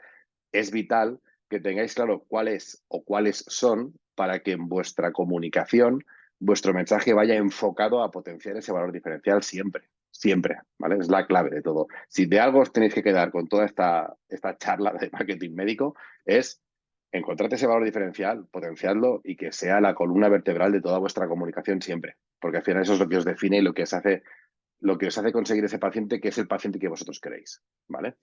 es vital que tengáis claro cuál es o cuáles son para que en vuestra comunicación vuestro mensaje vaya enfocado a potenciar ese valor diferencial siempre, ¿vale? Es la clave de todo. Si de algo os tenéis que quedar con toda esta charla de marketing médico es encontrad ese valor diferencial, potenciadlo y que sea la columna vertebral de toda vuestra comunicación siempre, porque al final eso es lo que os define y lo que os hace conseguir ese paciente que es el paciente que vosotros queréis, ¿vale?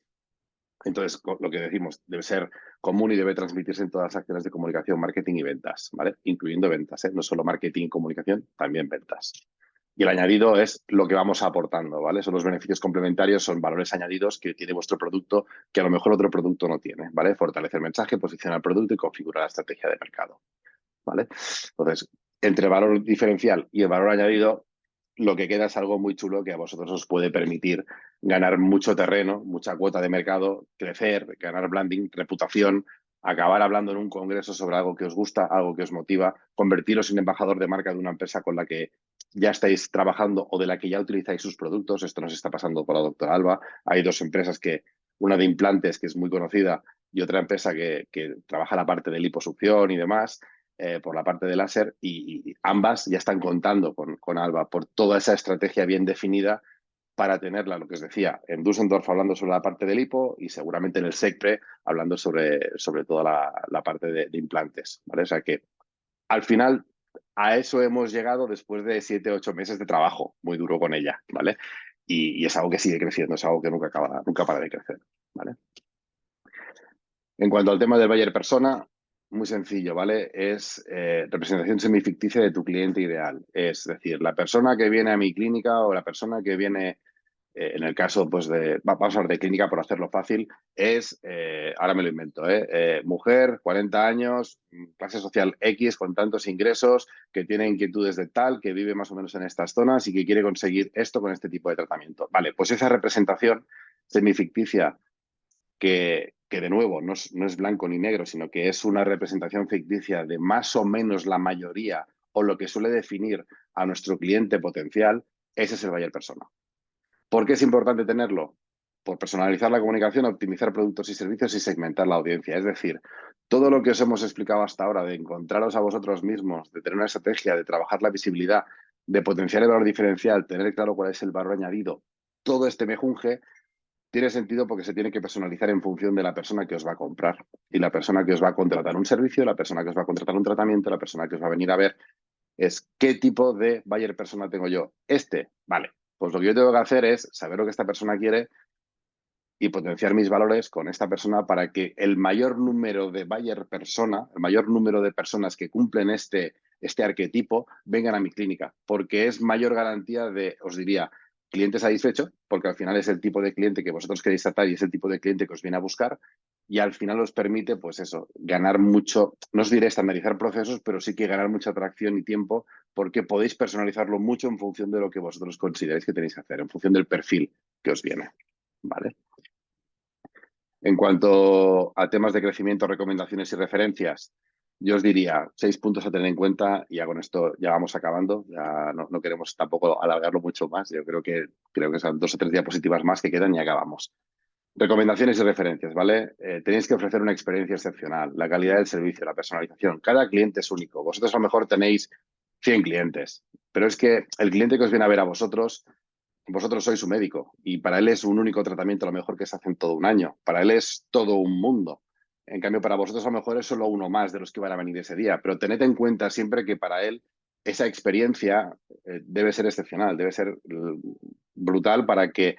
Entonces, lo que decimos debe ser común y debe transmitirse en todas las acciones de comunicación, marketing y ventas, ¿vale? Incluyendo ventas, ¿eh? No solo marketing y comunicación, también ventas. Y el añadido es lo que vamos aportando, ¿vale? Son los beneficios complementarios, son valores añadidos que tiene vuestro producto que a lo mejor otro producto no tiene, ¿vale? Fortalecer el mensaje, posicionar el producto y configurar la estrategia de mercado, ¿vale? Entonces, entre el valor diferencial y el valor añadido, lo que queda es algo muy chulo que a vosotros os puede permitir ganar mucho terreno, mucha cuota de mercado, crecer, ganar branding, reputación, acabar hablando en un congreso sobre algo que os gusta, algo que os motiva, convertiros en embajador de marca de una empresa con la que ya estáis trabajando o de la que ya utilizáis sus productos. Esto nos está pasando con la doctora Alba. Hay dos empresas una de implantes que es muy conocida y otra empresa que trabaja la parte de liposucción y demás, por la parte de láser, y ambas ya están contando con Alba por toda esa estrategia bien definida para tenerla, lo que os decía, en Düsseldorf hablando sobre la parte del lipo y seguramente en el SECPRE hablando sobre toda la parte de implantes, ¿vale? O sea que al final, a eso hemos llegado después de 7, 8 meses de trabajo muy duro con ella, ¿vale? Y es algo que sigue creciendo, es algo que nunca para de crecer, ¿vale? En cuanto al tema del buyer persona, muy sencillo, ¿vale? Es representación semificticia de tu cliente ideal. Es decir, la persona que viene a mi clínica o la persona que viene, en el caso, pues, vamos a hablar de clínica por hacerlo fácil, es, ahora me lo invento, mujer, 40 años, clase social X, con tantos ingresos, que tiene inquietudes de tal, que vive más o menos en estas zonas y que quiere conseguir esto con este tipo de tratamiento. Vale, pues esa representación semificticia que de nuevo no es blanco ni negro, sino que es una representación ficticia de más o menos la mayoría o lo que suele definir a nuestro cliente potencial, ese es el buyer persona. ¿Por qué es importante tenerlo? Por personalizar la comunicación, optimizar productos y servicios y segmentar la audiencia. Es decir, todo lo que os hemos explicado hasta ahora de encontraros a vosotros mismos, de tener una estrategia, de trabajar la visibilidad, de potenciar el valor diferencial, tener claro cuál es el valor añadido, todo este mejunje tiene sentido porque se tiene que personalizar en función de la persona que os va a comprar y la persona que os va a contratar un servicio, la persona que os va a contratar un tratamiento, la persona que os va a venir a ver es qué tipo de buyer persona tengo yo. Vale, pues lo que yo tengo que hacer es saber lo que esta persona quiere y potenciar mis valores con esta persona para que el mayor número de buyer persona, el mayor número de personas que cumplen este arquetipo vengan a mi clínica, porque es mayor garantía de, os diría, cliente satisfecho, porque al final es el tipo de cliente que vosotros queréis tratar y es el tipo de cliente que os viene a buscar y al final os permite, pues eso, ganar mucho, no os diré estandarizar procesos, pero sí que ganar mucha atracción y tiempo porque podéis personalizarlo mucho en función de lo que vosotros consideráis que tenéis que hacer, en función del perfil que os viene, ¿vale? En cuanto a temas de crecimiento, recomendaciones y referencias, yo os diría 6 puntos a tener en cuenta y ya con esto ya vamos acabando, ya no queremos tampoco alargarlo mucho más, yo creo que son 2 o 3 diapositivas más que quedan y acabamos. Recomendaciones y referencias, ¿vale? Tenéis que ofrecer una experiencia excepcional, la calidad del servicio, la personalización. Cada cliente es único. Vosotros a lo mejor tenéis 100 clientes, pero es que el cliente que os viene a ver a vosotros sois su médico y para él es un único tratamiento a lo mejor que se hace en todo un año. Para él es todo un mundo. En cambio, para vosotros a lo mejor es solo uno más de los que van a venir ese día, pero tened en cuenta siempre que para él esa experiencia debe ser excepcional, debe ser brutal para que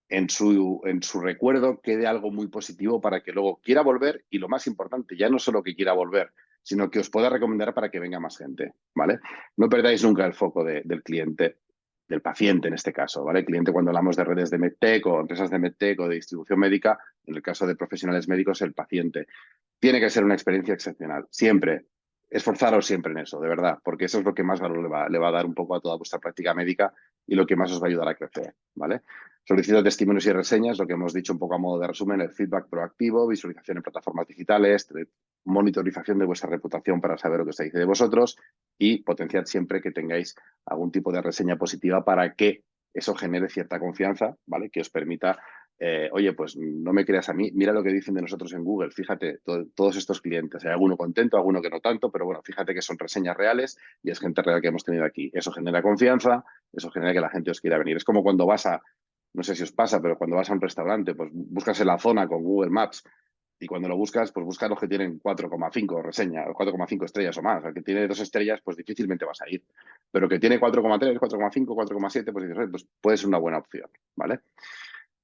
en su recuerdo quede algo muy positivo para que luego quiera volver y lo más importante, ya no solo que quiera volver, sino que os pueda recomendar para que venga más gente, ¿vale? No perdáis nunca el foco del cliente, del paciente en este caso, ¿vale? El cliente cuando hablamos de redes de medtech o empresas de medtech o de distribución médica, en el caso de profesionales médicos, el paciente. Tiene que ser una experiencia excepcional, siempre. Esforzaros siempre en eso, de verdad, porque eso es lo que más valor le va a dar un poco a toda vuestra práctica médica y lo que más os va a ayudar a crecer, ¿vale? Solicito testimonios y reseñas, lo que hemos dicho un poco a modo de resumen, el feedback proactivo, visualización en plataformas digitales, monitorización de vuestra reputación para saber lo que se dice de vosotros y potenciar siempre que tengáis algún tipo de reseña positiva para que eso genere cierta confianza, ¿vale? Que os permita, oye, pues no me creas a mí, mira lo que dicen de nosotros en Google, fíjate, todos estos clientes, hay alguno contento, alguno que no tanto, pero bueno, fíjate que son reseñas reales y es gente real que hemos tenido aquí. Eso genera confianza, eso genera que la gente os quiera venir. Es como cuando vas a, no sé si os pasa, pero cuando vas a un restaurante, pues buscas en la zona con Google Maps y cuando lo buscas, pues buscas los que tienen 4,5 reseñas, 4,5 estrellas o más. El que tiene 2 estrellas, pues difícilmente vas a ir. Pero que tiene 4,3, 4,5, 4,7, pues dices, pues puede ser una buena opción, ¿vale?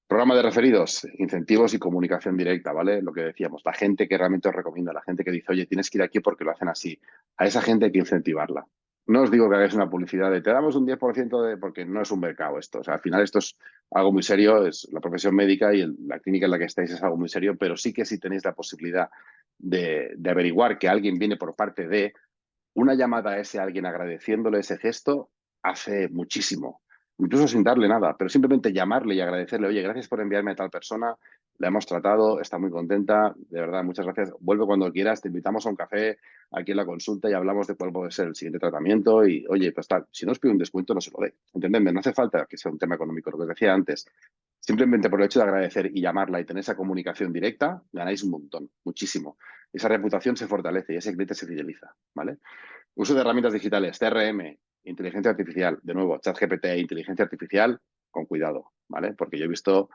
Programa de referidos, incentivos y comunicación directa, ¿vale? Lo que decíamos, la gente que realmente os recomienda, la gente que dice, oye, tienes que ir aquí porque lo hacen así. A esa gente hay que incentivarla. No os digo que hagáis una publicidad de te damos un 10% de, porque no es un mercado esto. O sea, al final esto es algo muy serio, es la profesión médica y la clínica en la que estáis es algo muy serio, pero sí que si tenéis la posibilidad de averiguar que alguien viene por parte de una llamada a ese alguien agradeciéndole ese gesto, hace muchísimo incluso sin darle nada, pero simplemente llamarle y agradecerle, oye, gracias por enviarme a tal persona, la hemos tratado, está muy contenta, de verdad, muchas gracias, vuelve cuando quieras, te invitamos a un café aquí en la consulta y hablamos de cuál puede ser el siguiente tratamiento y, oye, pues tal, si no os pido un descuento, no se lo dé, entendedme, no hace falta que sea un tema económico, lo que os decía antes, simplemente por el hecho de agradecer y llamarla y tener esa comunicación directa, ganáis un montón, muchísimo. Esa reputación se fortalece y ese cliente se fideliza, ¿vale? Uso de herramientas digitales, CRM, inteligencia artificial, de nuevo, ChatGPT e inteligencia artificial, con cuidado, ¿vale? Porque yo he visto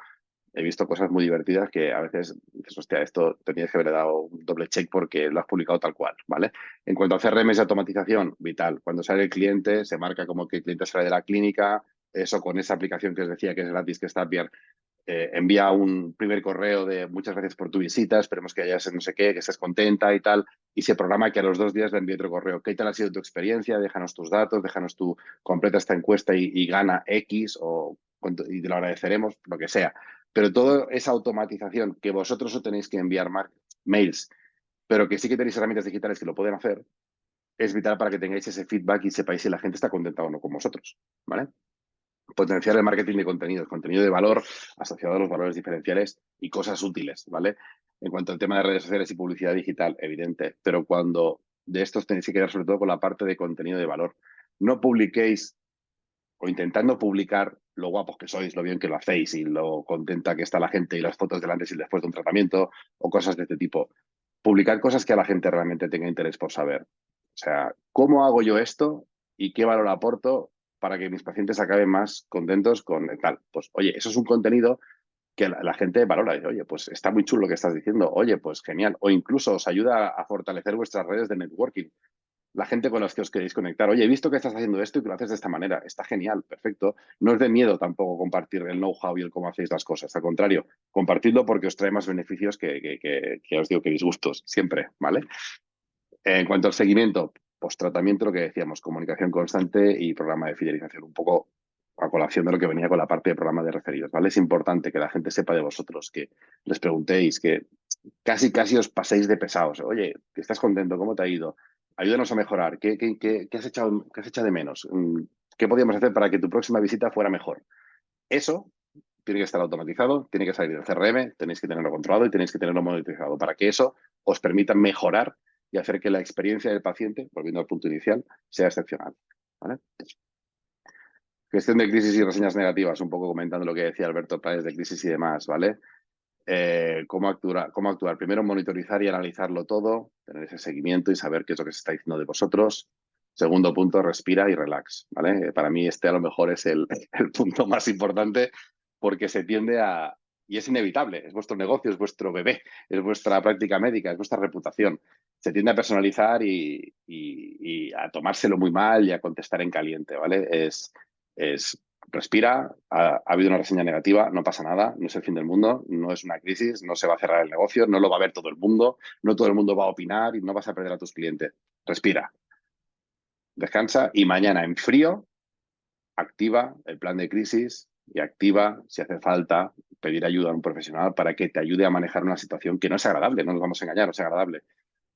he visto cosas muy divertidas que a veces dices, hostia, esto tenías que haber dado un doble check porque lo has publicado tal cual, ¿vale? En cuanto a CRMs de automatización, vital. Cuando sale el cliente, se marca como que el cliente sale de la clínica, eso con esa aplicación que os decía que es gratis, que está bien, envía un primer correo de muchas gracias por tu visita, esperemos que hayas no sé qué, que estés contenta y tal, y se programa que a los 2 días le envíe otro correo. ¿Qué tal ha sido tu experiencia? Déjanos tus datos, déjanos tu completa esta encuesta y gana X y te lo agradeceremos, lo que sea. Pero toda esa automatización que vosotros os tenéis que enviar mails, pero que sí que tenéis herramientas digitales que lo pueden hacer, es vital para que tengáis ese feedback y sepáis si la gente está contenta o no con vosotros, ¿vale? Potenciar el marketing de contenidos, contenido de valor asociado a los valores diferenciales y cosas útiles, ¿vale? En cuanto al tema de redes sociales y publicidad digital, evidente, pero cuando de estos tenéis que quedar sobre todo con la parte de contenido de valor. No publiquéis o intentando publicar lo guapos que sois, lo bien que lo hacéis y lo contenta que está la gente y las fotos del antes y después de un tratamiento o cosas de este tipo. Publicar cosas que a la gente realmente tenga interés por saber. O sea, ¿cómo hago yo esto y qué valor aporto para que mis pacientes acaben más contentos con tal? Pues, oye, eso es un contenido que la gente valora. Y, oye, pues está muy chulo lo que estás diciendo. Oye, pues genial. O incluso os ayuda a fortalecer vuestras redes de networking. La gente con la que os queréis conectar. Oye, he visto que estás haciendo esto y que lo haces de esta manera. Está genial, perfecto. No es de miedo tampoco compartir el know-how y el cómo hacéis las cosas. Al contrario, compartidlo porque os trae más beneficios que os digo que disgustos, siempre, ¿vale? En cuanto al seguimiento, post-tratamiento, lo que decíamos, comunicación constante y programa de fidelización. Un poco a colación de lo que venía con la parte de programa de referidos, ¿vale? Es importante que la gente sepa de vosotros, que les preguntéis, que casi os paséis de pesados. Oye, ¿estás contento? ¿Cómo te ha ido? Ayúdanos a mejorar. ¿Qué has echado de menos? ¿Qué podríamos hacer para que tu próxima visita fuera mejor? Eso tiene que estar automatizado, tiene que salir del CRM, tenéis que tenerlo controlado y tenéis que tenerlo monitorizado para que eso os permita mejorar y hacer que la experiencia del paciente, volviendo al punto inicial, sea excepcional, ¿vale? Gestión de crisis y reseñas negativas, un poco comentando lo que decía Alberto Páez de crisis y demás, ¿vale? ¿Cómo actuar? Primero, monitorizar y analizarlo todo, tener ese seguimiento y saber qué es lo que se está diciendo de vosotros. Segundo punto, respira y relax, ¿vale? Para mí este a lo mejor es el punto más importante porque se tiende a... Y es inevitable, es vuestro negocio, es vuestro bebé, es vuestra práctica médica, es vuestra reputación. Se tiende a personalizar y a tomárselo muy mal y a contestar en caliente, ¿vale? Es respira, ha habido una reseña negativa, no pasa nada, no es el fin del mundo, no es una crisis, no se va a cerrar el negocio, no lo va a ver todo el mundo, no todo el mundo va a opinar y no vas a perder a tus clientes. Respira, descansa y mañana en frío activa el plan de crisis y activa, si hace falta, pedir ayuda a un profesional para que te ayude a manejar una situación que no es agradable, no nos vamos a engañar, no es agradable.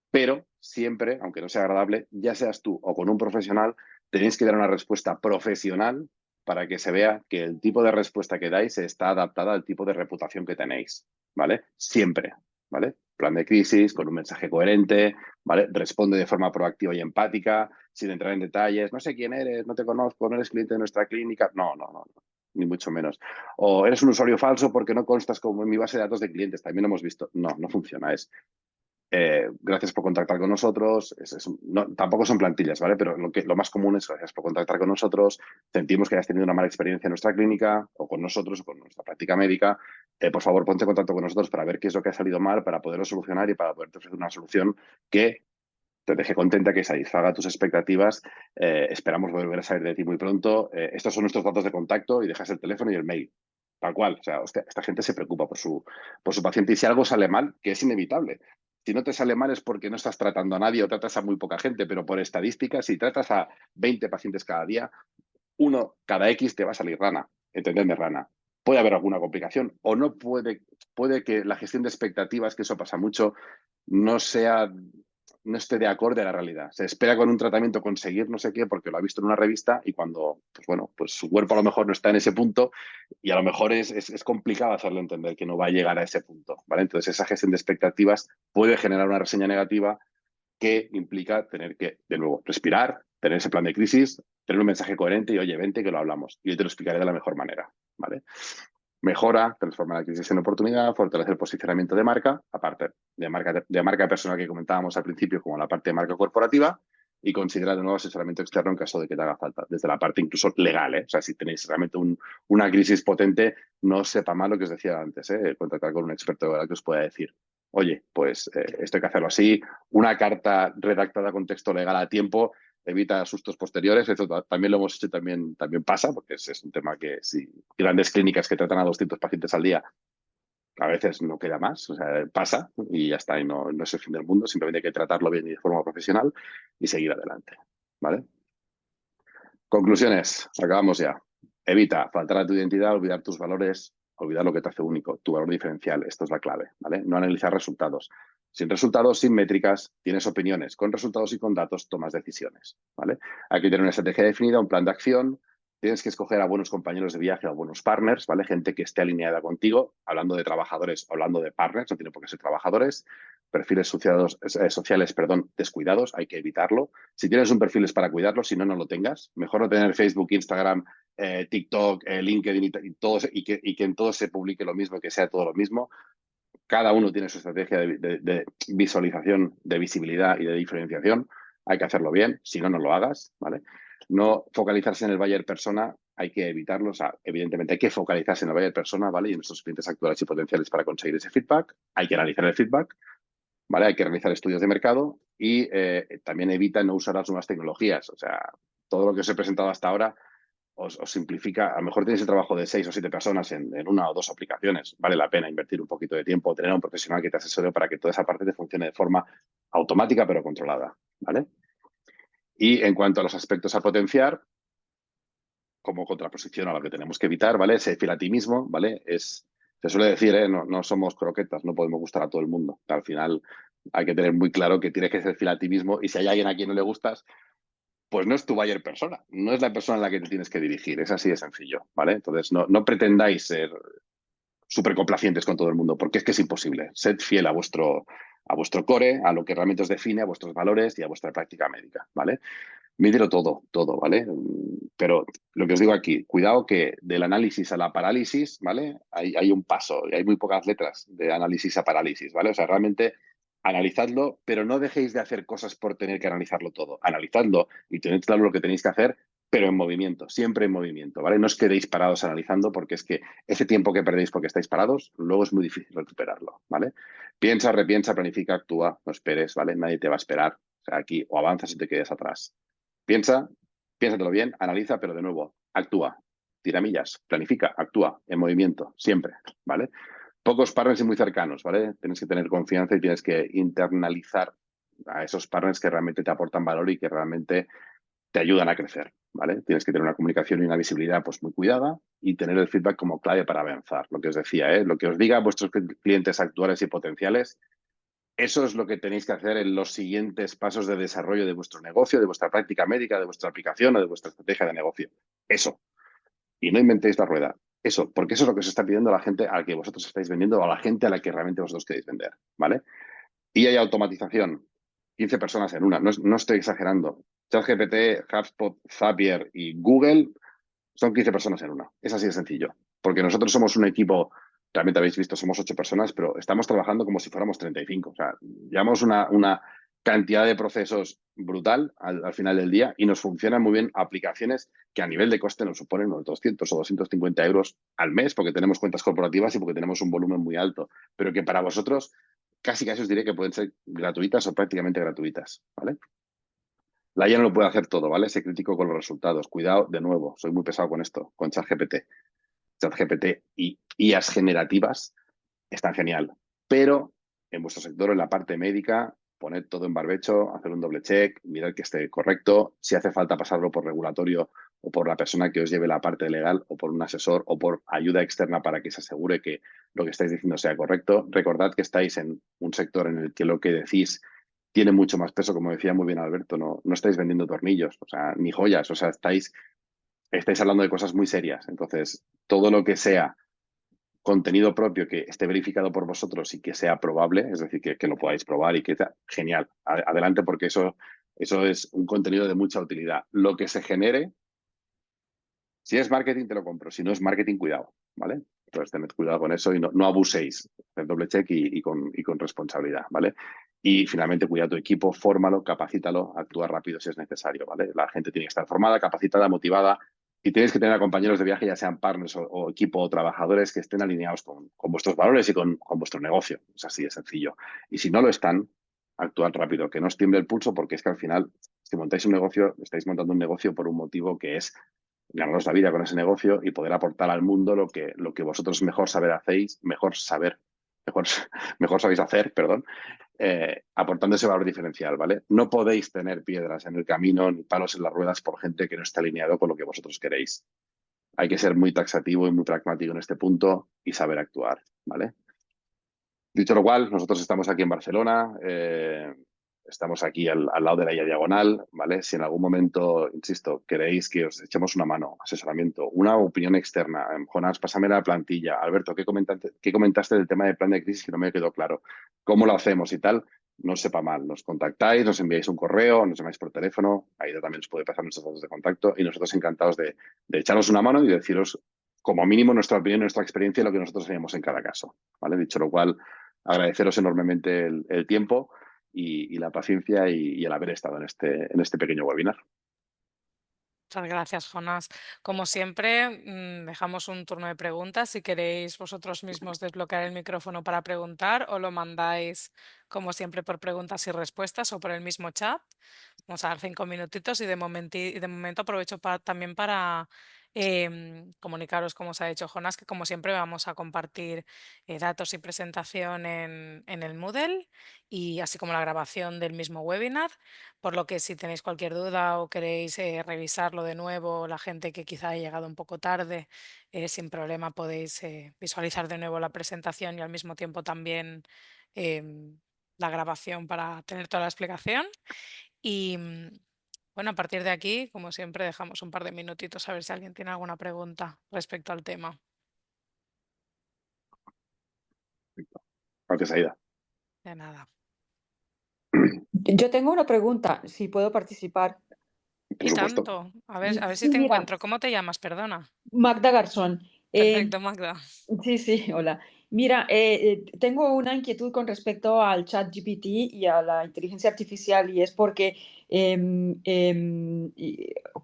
Pero siempre, aunque no sea agradable, ya seas tú o con un profesional, tenéis que dar una respuesta profesional para que se vea que el tipo de respuesta que dais está adaptada al tipo de reputación que tenéis, ¿vale? Siempre, ¿vale? Plan de crisis, con un mensaje coherente, ¿vale? Responde de forma proactiva y empática, sin entrar en detalles. No sé quién eres, no te conozco, no eres cliente de nuestra clínica. No, ni mucho menos. O eres un usuario falso porque no constas como en mi base de datos de clientes. También lo hemos visto. No funciona. Gracias por contactar con nosotros. Tampoco son plantillas, ¿vale? Pero lo más común es gracias por contactar con nosotros. Sentimos que hayas tenido una mala experiencia en nuestra clínica o con nosotros o con nuestra práctica médica. Por favor, ponte en contacto con nosotros para ver qué es lo que ha salido mal, para poderlo solucionar y para poderte ofrecer una solución que te deje contenta, que satisfaga tus expectativas. Esperamos volver a saber de ti muy pronto. Estos son nuestros datos de contacto y dejas el teléfono y el mail. Tal cual. O sea, hostia, esta gente se preocupa por su paciente y si algo sale mal, que es inevitable. Si no te sale mal es porque no estás tratando a nadie o tratas a muy poca gente, pero por estadística, si tratas a 20 pacientes cada día, uno cada X te va a salir rana. Entendedme, rana. Puede haber alguna complicación o no puede que la gestión de expectativas, que eso pasa mucho, no esté de acorde a la realidad. Se espera con un tratamiento conseguir no sé qué porque lo ha visto en una revista y cuando, pues bueno, pues su cuerpo a lo mejor no está en ese punto y a lo mejor es complicado hacerle entender que no va a llegar a ese punto, ¿vale? Entonces esa gestión de expectativas puede generar una reseña negativa que implica tener que, de nuevo, respirar, tener ese plan de crisis, tener un mensaje coherente y, oye, vente que lo hablamos. Y yo te lo explicaré de la mejor manera, ¿vale? Mejora, transforma la crisis en oportunidad, fortalece el posicionamiento de marca, aparte de marca personal que comentábamos al principio, como la parte de marca corporativa, y considera de nuevo asesoramiento externo en caso de que te haga falta, desde la parte incluso legal, ¿eh? O sea, si tenéis realmente una crisis potente, no os sepa mal lo que os decía antes, ¿eh? Contactar con un experto que os pueda decir, oye, pues esto hay que hacerlo así, una carta redactada con texto legal a tiempo evita sustos posteriores. Eso también lo hemos hecho, también pasa, porque es un tema que si grandes clínicas que tratan a 200 pacientes al día, a veces no queda más, o sea, pasa y ya está, y no es el fin del mundo, simplemente hay que tratarlo bien y de forma profesional y seguir adelante, ¿vale? Conclusiones, acabamos ya. Evita faltar a tu identidad, olvidar tus valores, olvidar lo que te hace único, tu valor diferencial. Esto es la clave, ¿vale? No analizar resultados. Sin resultados, sin métricas, tienes opiniones. Con resultados y con datos tomas decisiones, ¿vale? Hay que tener una estrategia definida, un plan de acción. Tienes que escoger a buenos compañeros de viaje, a buenos partners, ¿vale? Gente que esté alineada contigo, hablando de trabajadores, hablando de partners, no tiene por qué ser trabajadores. Perfiles sociales, descuidados, hay que evitarlo. Si tienes un perfil es para cuidarlo, si no, no lo tengas. Mejor no tener Facebook, Instagram, TikTok, LinkedIn y que en todo se publique lo mismo, que sea todo lo mismo. Cada uno tiene su estrategia de visualización, de visibilidad y de diferenciación. Hay que hacerlo bien, si no, no lo hagas, ¿vale? No focalizarse en el buyer persona, hay que evitarlo. O sea, evidentemente hay que focalizarse en el buyer persona, ¿vale? Y en nuestros clientes actuales y potenciales para conseguir ese feedback. Hay que analizar el feedback, ¿vale? Hay que realizar estudios de mercado y también evita no usar las nuevas tecnologías. O sea, todo lo que os he presentado hasta ahora os simplifica. A lo mejor tenéis el trabajo de 6 o 7 personas en una o dos aplicaciones. Vale la pena invertir un poquito de tiempo, tener a un profesional que te asesore para que toda esa parte te funcione de forma automática pero controlada, ¿vale? Y en cuanto a los aspectos a potenciar, como contraposición a lo que tenemos que evitar, ¿vale? Sé fiel a ti mismo, ¿vale? Se suele decir, no somos croquetas, no podemos gustar a todo el mundo. Al final hay que tener muy claro que tienes que ser fiel a ti mismo y si hay alguien a quien no le gustas, pues no es tu buyer persona, no es la persona a la que te tienes que dirigir, es así de sencillo, ¿vale? Entonces no pretendáis ser súper complacientes con todo el mundo, porque es que es imposible. Sed fiel a vuestro core, a lo que realmente os define, a vuestros valores y a vuestra práctica médica, ¿vale? Mídelo todo, ¿vale? Pero lo que os digo aquí, cuidado que del análisis a la parálisis, ¿vale? Hay un paso, y hay muy pocas letras de análisis a parálisis, ¿vale? O sea, realmente analizadlo, pero no dejéis de hacer cosas por tener que analizarlo todo. Analizadlo y tened claro lo que tenéis que hacer, pero en movimiento, siempre en movimiento, ¿vale? No os quedéis parados analizando porque es que ese tiempo que perdéis porque estáis parados, luego es muy difícil recuperarlo, ¿vale? Piensa, repiensa, planifica, actúa, no esperes, ¿vale? Nadie te va a esperar. O sea, aquí o avanzas y te quedes atrás. Piénsatelo bien, analiza, pero de nuevo, actúa. Tira millas, planifica, actúa, en movimiento, siempre, ¿vale? Pocos partners y muy cercanos, ¿vale? Tienes que tener confianza y tienes que internalizar a esos partners que realmente te aportan valor y que realmente te ayudan a crecer, ¿vale? Tienes que tener una comunicación y una visibilidad pues muy cuidada y tener el feedback como clave para avanzar. Lo que os decía, lo que os diga a vuestros clientes actuales y potenciales, eso es lo que tenéis que hacer en los siguientes pasos de desarrollo de vuestro negocio, de vuestra práctica médica, de vuestra aplicación o de vuestra estrategia de negocio. Eso. Y no inventéis la rueda. Eso, porque eso es lo que os está pidiendo la gente a la que vosotros estáis vendiendo o a la gente a la que realmente vosotros queréis vender, ¿vale? Y hay automatización. 15 personas en una. No estoy exagerando. ChatGPT, HubSpot, Zapier y Google son 15 personas en una. Es así de sencillo. Porque nosotros somos un equipo, realmente habéis visto, somos 8 personas, pero estamos trabajando como si fuéramos 35. O sea, llevamos una cantidad de procesos brutal al final del día y nos funcionan muy bien aplicaciones que a nivel de coste nos suponen unos 200 o 250 euros al mes porque tenemos cuentas corporativas y porque tenemos un volumen muy alto, pero que para vosotros casi os diré que pueden ser gratuitas o prácticamente gratuitas, ¿vale? La IA no lo puede hacer todo, ¿vale? Sé crítico con los resultados. Cuidado, de nuevo, soy muy pesado con esto, con ChatGPT. ChatGPT y IAs generativas están genial. Pero en vuestro sector, en la parte médica, poned todo en barbecho, hacer un doble check, mirar que esté correcto. Si hace falta pasarlo por regulatorio o por la persona que os lleve la parte legal o por un asesor o por ayuda externa para que se asegure que lo que estáis diciendo sea correcto. Recordad que estáis en un sector en el que lo que decís tiene mucho más peso, como decía muy bien Alberto, no estáis vendiendo tornillos, o sea, ni joyas, o sea, estáis hablando de cosas muy serias. Entonces, todo lo que sea contenido propio que esté verificado por vosotros y que sea probable, es decir, que lo podáis probar y que sea genial. Adelante, porque eso es un contenido de mucha utilidad. Lo que se genere, si es marketing, te lo compro. Si no es marketing, cuidado, ¿vale? Entonces, tened cuidado con eso y no abuséis. Hacer doble check y con responsabilidad, ¿vale? Y finalmente, cuida tu equipo, fórmalo, capacítalo, actúa rápido si es necesario, ¿vale? La gente tiene que estar formada, capacitada, motivada. Y tienes que tener a compañeros de viaje, ya sean partners o equipo o trabajadores que estén alineados con vuestros valores y con vuestro negocio. Es así de sencillo. Y si no lo están, actuad rápido, que no os tiemble el pulso, porque es que al final, si montáis un negocio, estáis montando un negocio por un motivo que es ganaros la vida con ese negocio y poder aportar al mundo lo que vosotros mejor saber hacéis, mejor, mejor sabéis hacer, perdón, aportando ese valor diferencial, ¿vale? No podéis tener piedras en el camino ni palos en las ruedas por gente que no está alineado con lo que vosotros queréis. Hay que ser muy taxativo y muy pragmático en este punto y saber actuar, ¿vale? Dicho lo cual, nosotros estamos aquí en Barcelona, estamos aquí al lado de la Diagonal, ¿vale? Si en algún momento, insisto, queréis que os echemos una mano, asesoramiento, una opinión externa, Jonás, pásame la plantilla. Alberto, ¿qué comentaste del tema del plan de crisis que no me quedó claro? ¿Cómo lo hacemos y tal? No os sepa mal, nos contactáis, nos enviáis un correo, nos llamáis por teléfono, ahí también os puede pasar nuestros datos de contacto y nosotros encantados de echaros una mano y deciros como mínimo nuestra opinión, nuestra experiencia y lo que nosotros haríamos en cada caso, ¿vale? Dicho lo cual, agradeceros enormemente el tiempo y la paciencia y el haber estado en este pequeño webinar. Muchas gracias, Jonás. Como siempre, dejamos un turno de preguntas. Si queréis vosotros mismos desbloquear el micrófono para preguntar, o lo mandáis, como siempre, por preguntas y respuestas o por el mismo chat. Vamos a dar 5 minutitos y de momento aprovecho también para comunicaros, como os ha dicho Jonás, que como siempre vamos a compartir datos y presentación en el Moodle, y así como la grabación del mismo webinar. Por lo que si tenéis cualquier duda o queréis revisarlo de nuevo, la gente que quizá haya llegado un poco tarde, sin problema podéis visualizar de nuevo la presentación y al mismo tiempo también la grabación para tener toda la explicación. Y bueno, a partir de aquí, como siempre, dejamos un par de minutitos a ver si alguien tiene alguna pregunta respecto al tema. Gracias, Aida. De nada. Yo tengo una pregunta, si puedo participar. Por Y supuesto. tanto. A ver si Sí, te mira, encuentro. ¿Cómo te llamas? Perdona. Magda Garzón. Perfecto, Magda. Sí, sí, hola. Mira, tengo una inquietud con respecto al chat GPT y a la inteligencia artificial, y es porque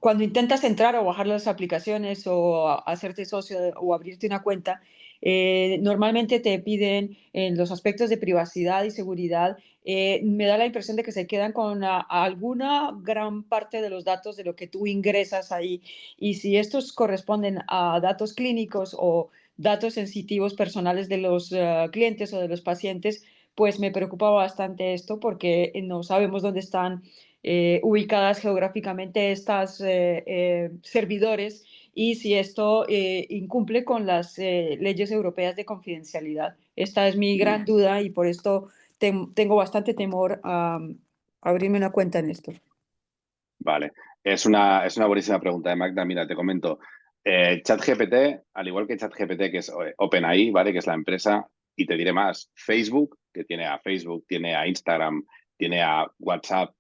cuando intentas entrar o bajar las aplicaciones o hacerte socio o abrirte una cuenta, normalmente te piden en los aspectos de privacidad y seguridad. Me da la impresión de que se quedan con alguna gran parte de los datos de lo que tú ingresas ahí, y si estos corresponden a datos clínicos o datos sensitivos personales de los clientes o de los pacientes, pues me preocupa bastante esto, porque no sabemos dónde están ubicadas geográficamente estas servidores, y si esto incumple con las leyes europeas de confidencialidad. Esta es mi gran duda, y por esto tengo bastante temor a abrirme una cuenta en esto. Vale, es una buenísima pregunta de Magda. Mira, te comento. ChatGPT, al igual que ChatGPT, que es OpenAI, ¿vale? Que es la empresa, y te diré más, Facebook, que tiene a Facebook, tiene a Instagram, tiene a WhatsApp,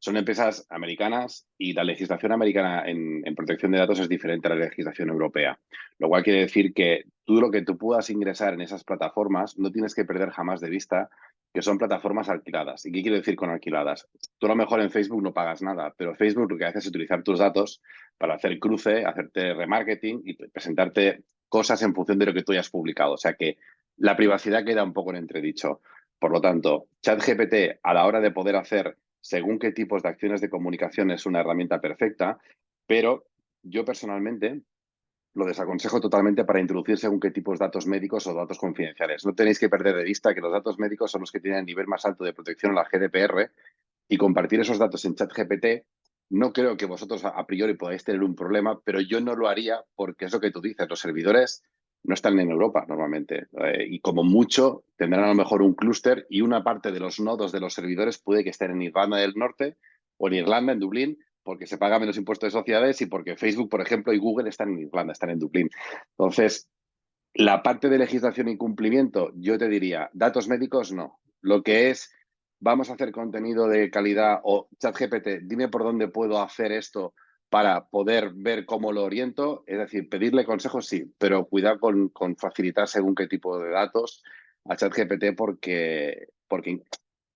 son empresas americanas y la legislación americana en protección de datos es diferente a la legislación europea. Lo cual quiere decir que tú lo que tú puedas ingresar en esas plataformas no tienes que perder jamás de vista que son plataformas alquiladas. ¿Y qué quiero decir con alquiladas? Tú a lo mejor en Facebook no pagas nada, pero Facebook lo que hace es utilizar tus datos para hacer cruce, hacerte remarketing y presentarte cosas en función de lo que tú hayas publicado. O sea que la privacidad queda un poco en entredicho. Por lo tanto, ChatGPT, a la hora de poder hacer según qué tipos de acciones de comunicación, es una herramienta perfecta, pero yo personalmente lo desaconsejo totalmente para introducir según qué tipos de datos médicos o datos confidenciales. No tenéis que perder de vista que los datos médicos son los que tienen el nivel más alto de protección a la GDPR, y compartir esos datos en ChatGPT, no creo que vosotros a priori podáis tener un problema, pero yo no lo haría porque es lo que tú dices, los servidores no están en Europa normalmente, y como mucho tendrán a lo mejor un clúster y una parte de los nodos de los servidores puede que estén en Irlanda del Norte o en Irlanda, en Dublín, porque se paga menos impuestos de sociedades y porque Facebook, por ejemplo, y Google están en Irlanda, están en Dublín. Entonces, la parte de legislación y cumplimiento, yo te diría, datos médicos no. Lo que es, vamos a hacer contenido de calidad o ChatGPT, dime por dónde puedo hacer esto para poder ver cómo lo oriento. Es decir, pedirle consejos sí, pero cuidado con facilitar según qué tipo de datos a ChatGPT porque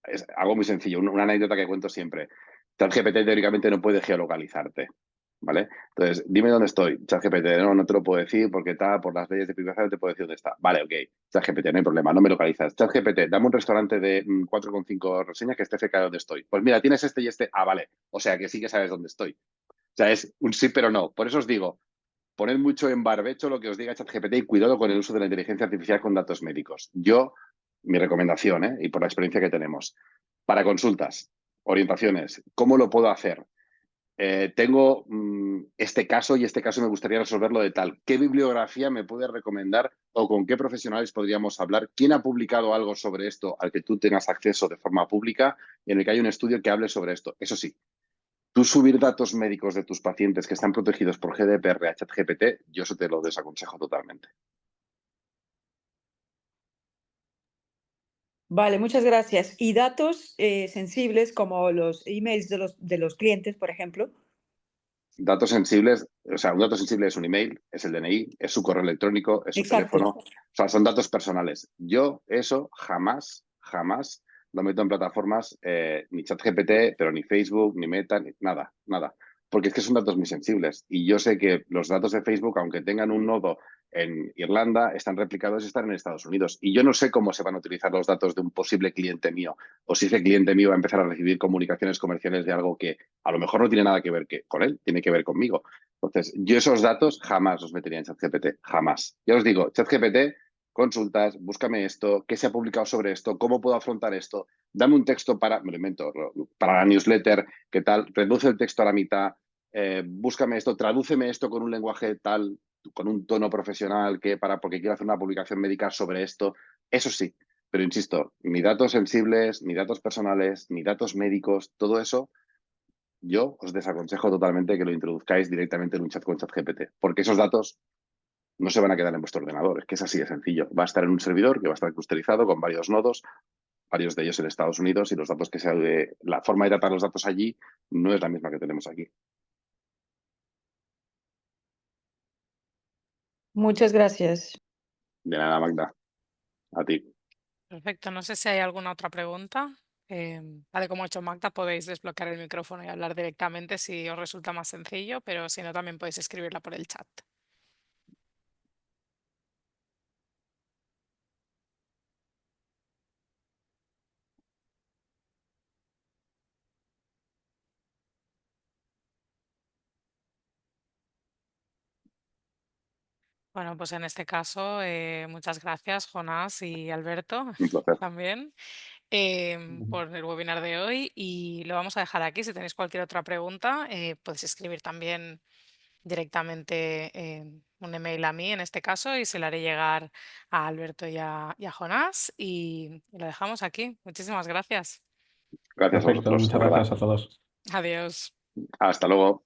es algo muy sencillo, una anécdota que cuento siempre. ChatGPT teóricamente no puede geolocalizarte, ¿vale? Entonces, dime dónde estoy. ChatGPT, no te lo puedo decir porque está por las leyes de privacidad, no te puedo decir dónde está. Vale, ok. ChatGPT, no hay problema, no me localizas. ChatGPT, dame un restaurante de 4,5 reseñas que esté cerca de donde estoy. Pues mira, tienes este y este. Ah, vale. O sea, que sí que sabes dónde estoy. O sea, es un sí pero no. Por eso os digo, poned mucho en barbecho lo que os diga ChatGPT y cuidado con el uso de la inteligencia artificial con datos médicos. Mi recomendación, y por la experiencia que tenemos, para consultas, orientaciones, ¿cómo lo puedo hacer? Tengo este caso y este caso me gustaría resolverlo de tal. ¿Qué bibliografía me puede recomendar o con qué profesionales podríamos hablar? ¿Quién ha publicado algo sobre esto al que tú tengas acceso de forma pública y en el que hay un estudio que hable sobre esto? Eso sí, tú subir datos médicos de tus pacientes que están protegidos por GDPR a ChatGPT, yo eso te lo desaconsejo totalmente. Vale, muchas gracias. ¿Y datos sensibles como los emails de los clientes, por ejemplo? Datos sensibles, o sea, un dato sensible es un email, es el DNI, es su correo electrónico, es su Exacto. teléfono, o sea, son datos personales. Yo eso jamás lo meto en plataformas, ni ChatGPT, pero ni Facebook, ni Meta, ni nada. Porque es que son datos muy sensibles. Y yo sé que los datos de Facebook, aunque tengan un nodo en Irlanda, están replicados y están en Estados Unidos. Y yo no sé cómo se van a utilizar los datos de un posible cliente mío, o si ese cliente mío va a empezar a recibir comunicaciones comerciales de algo que a lo mejor no tiene nada que ver con él, tiene que ver conmigo. Entonces, yo esos datos jamás los metería en ChatGPT, jamás. Ya os digo, ChatGPT, consultas, búscame esto, qué se ha publicado sobre esto, cómo puedo afrontar esto, dame un texto me lo invento, para la newsletter, qué tal, reduce el texto a la mitad, búscame esto, tradúceme esto con un lenguaje tal, con un tono profesional, porque quiero hacer una publicación médica sobre esto. Eso sí, pero insisto, ni datos sensibles, ni datos personales, ni datos médicos, todo eso, yo os desaconsejo totalmente que lo introduzcáis directamente en un chat con ChatGPT, porque esos datos no se van a quedar en vuestro ordenador, es que es así de sencillo. Va a estar en un servidor que va a estar clusterizado con varios nodos, varios de ellos en Estados Unidos, y los datos la forma de tratar los datos allí no es la misma que tenemos aquí. Muchas gracias. De nada, Magda. A ti. Perfecto, no sé si hay alguna otra pregunta. Vale, como ha hecho Magda, podéis desbloquear el micrófono y hablar directamente si os resulta más sencillo, pero si no, también podéis escribirla por el chat. Bueno, pues en este caso, muchas gracias, Jonás y Alberto, Un placer. también, por el webinar de hoy y lo vamos a dejar aquí. Si tenéis cualquier otra pregunta, podéis escribir también directamente un email a mí en este caso y se lo haré llegar a Alberto y a Jonás y lo dejamos aquí. Muchísimas gracias. Gracias a Perfecto, vosotros, de muchas verdad. gracias a todos. Adiós. Hasta luego.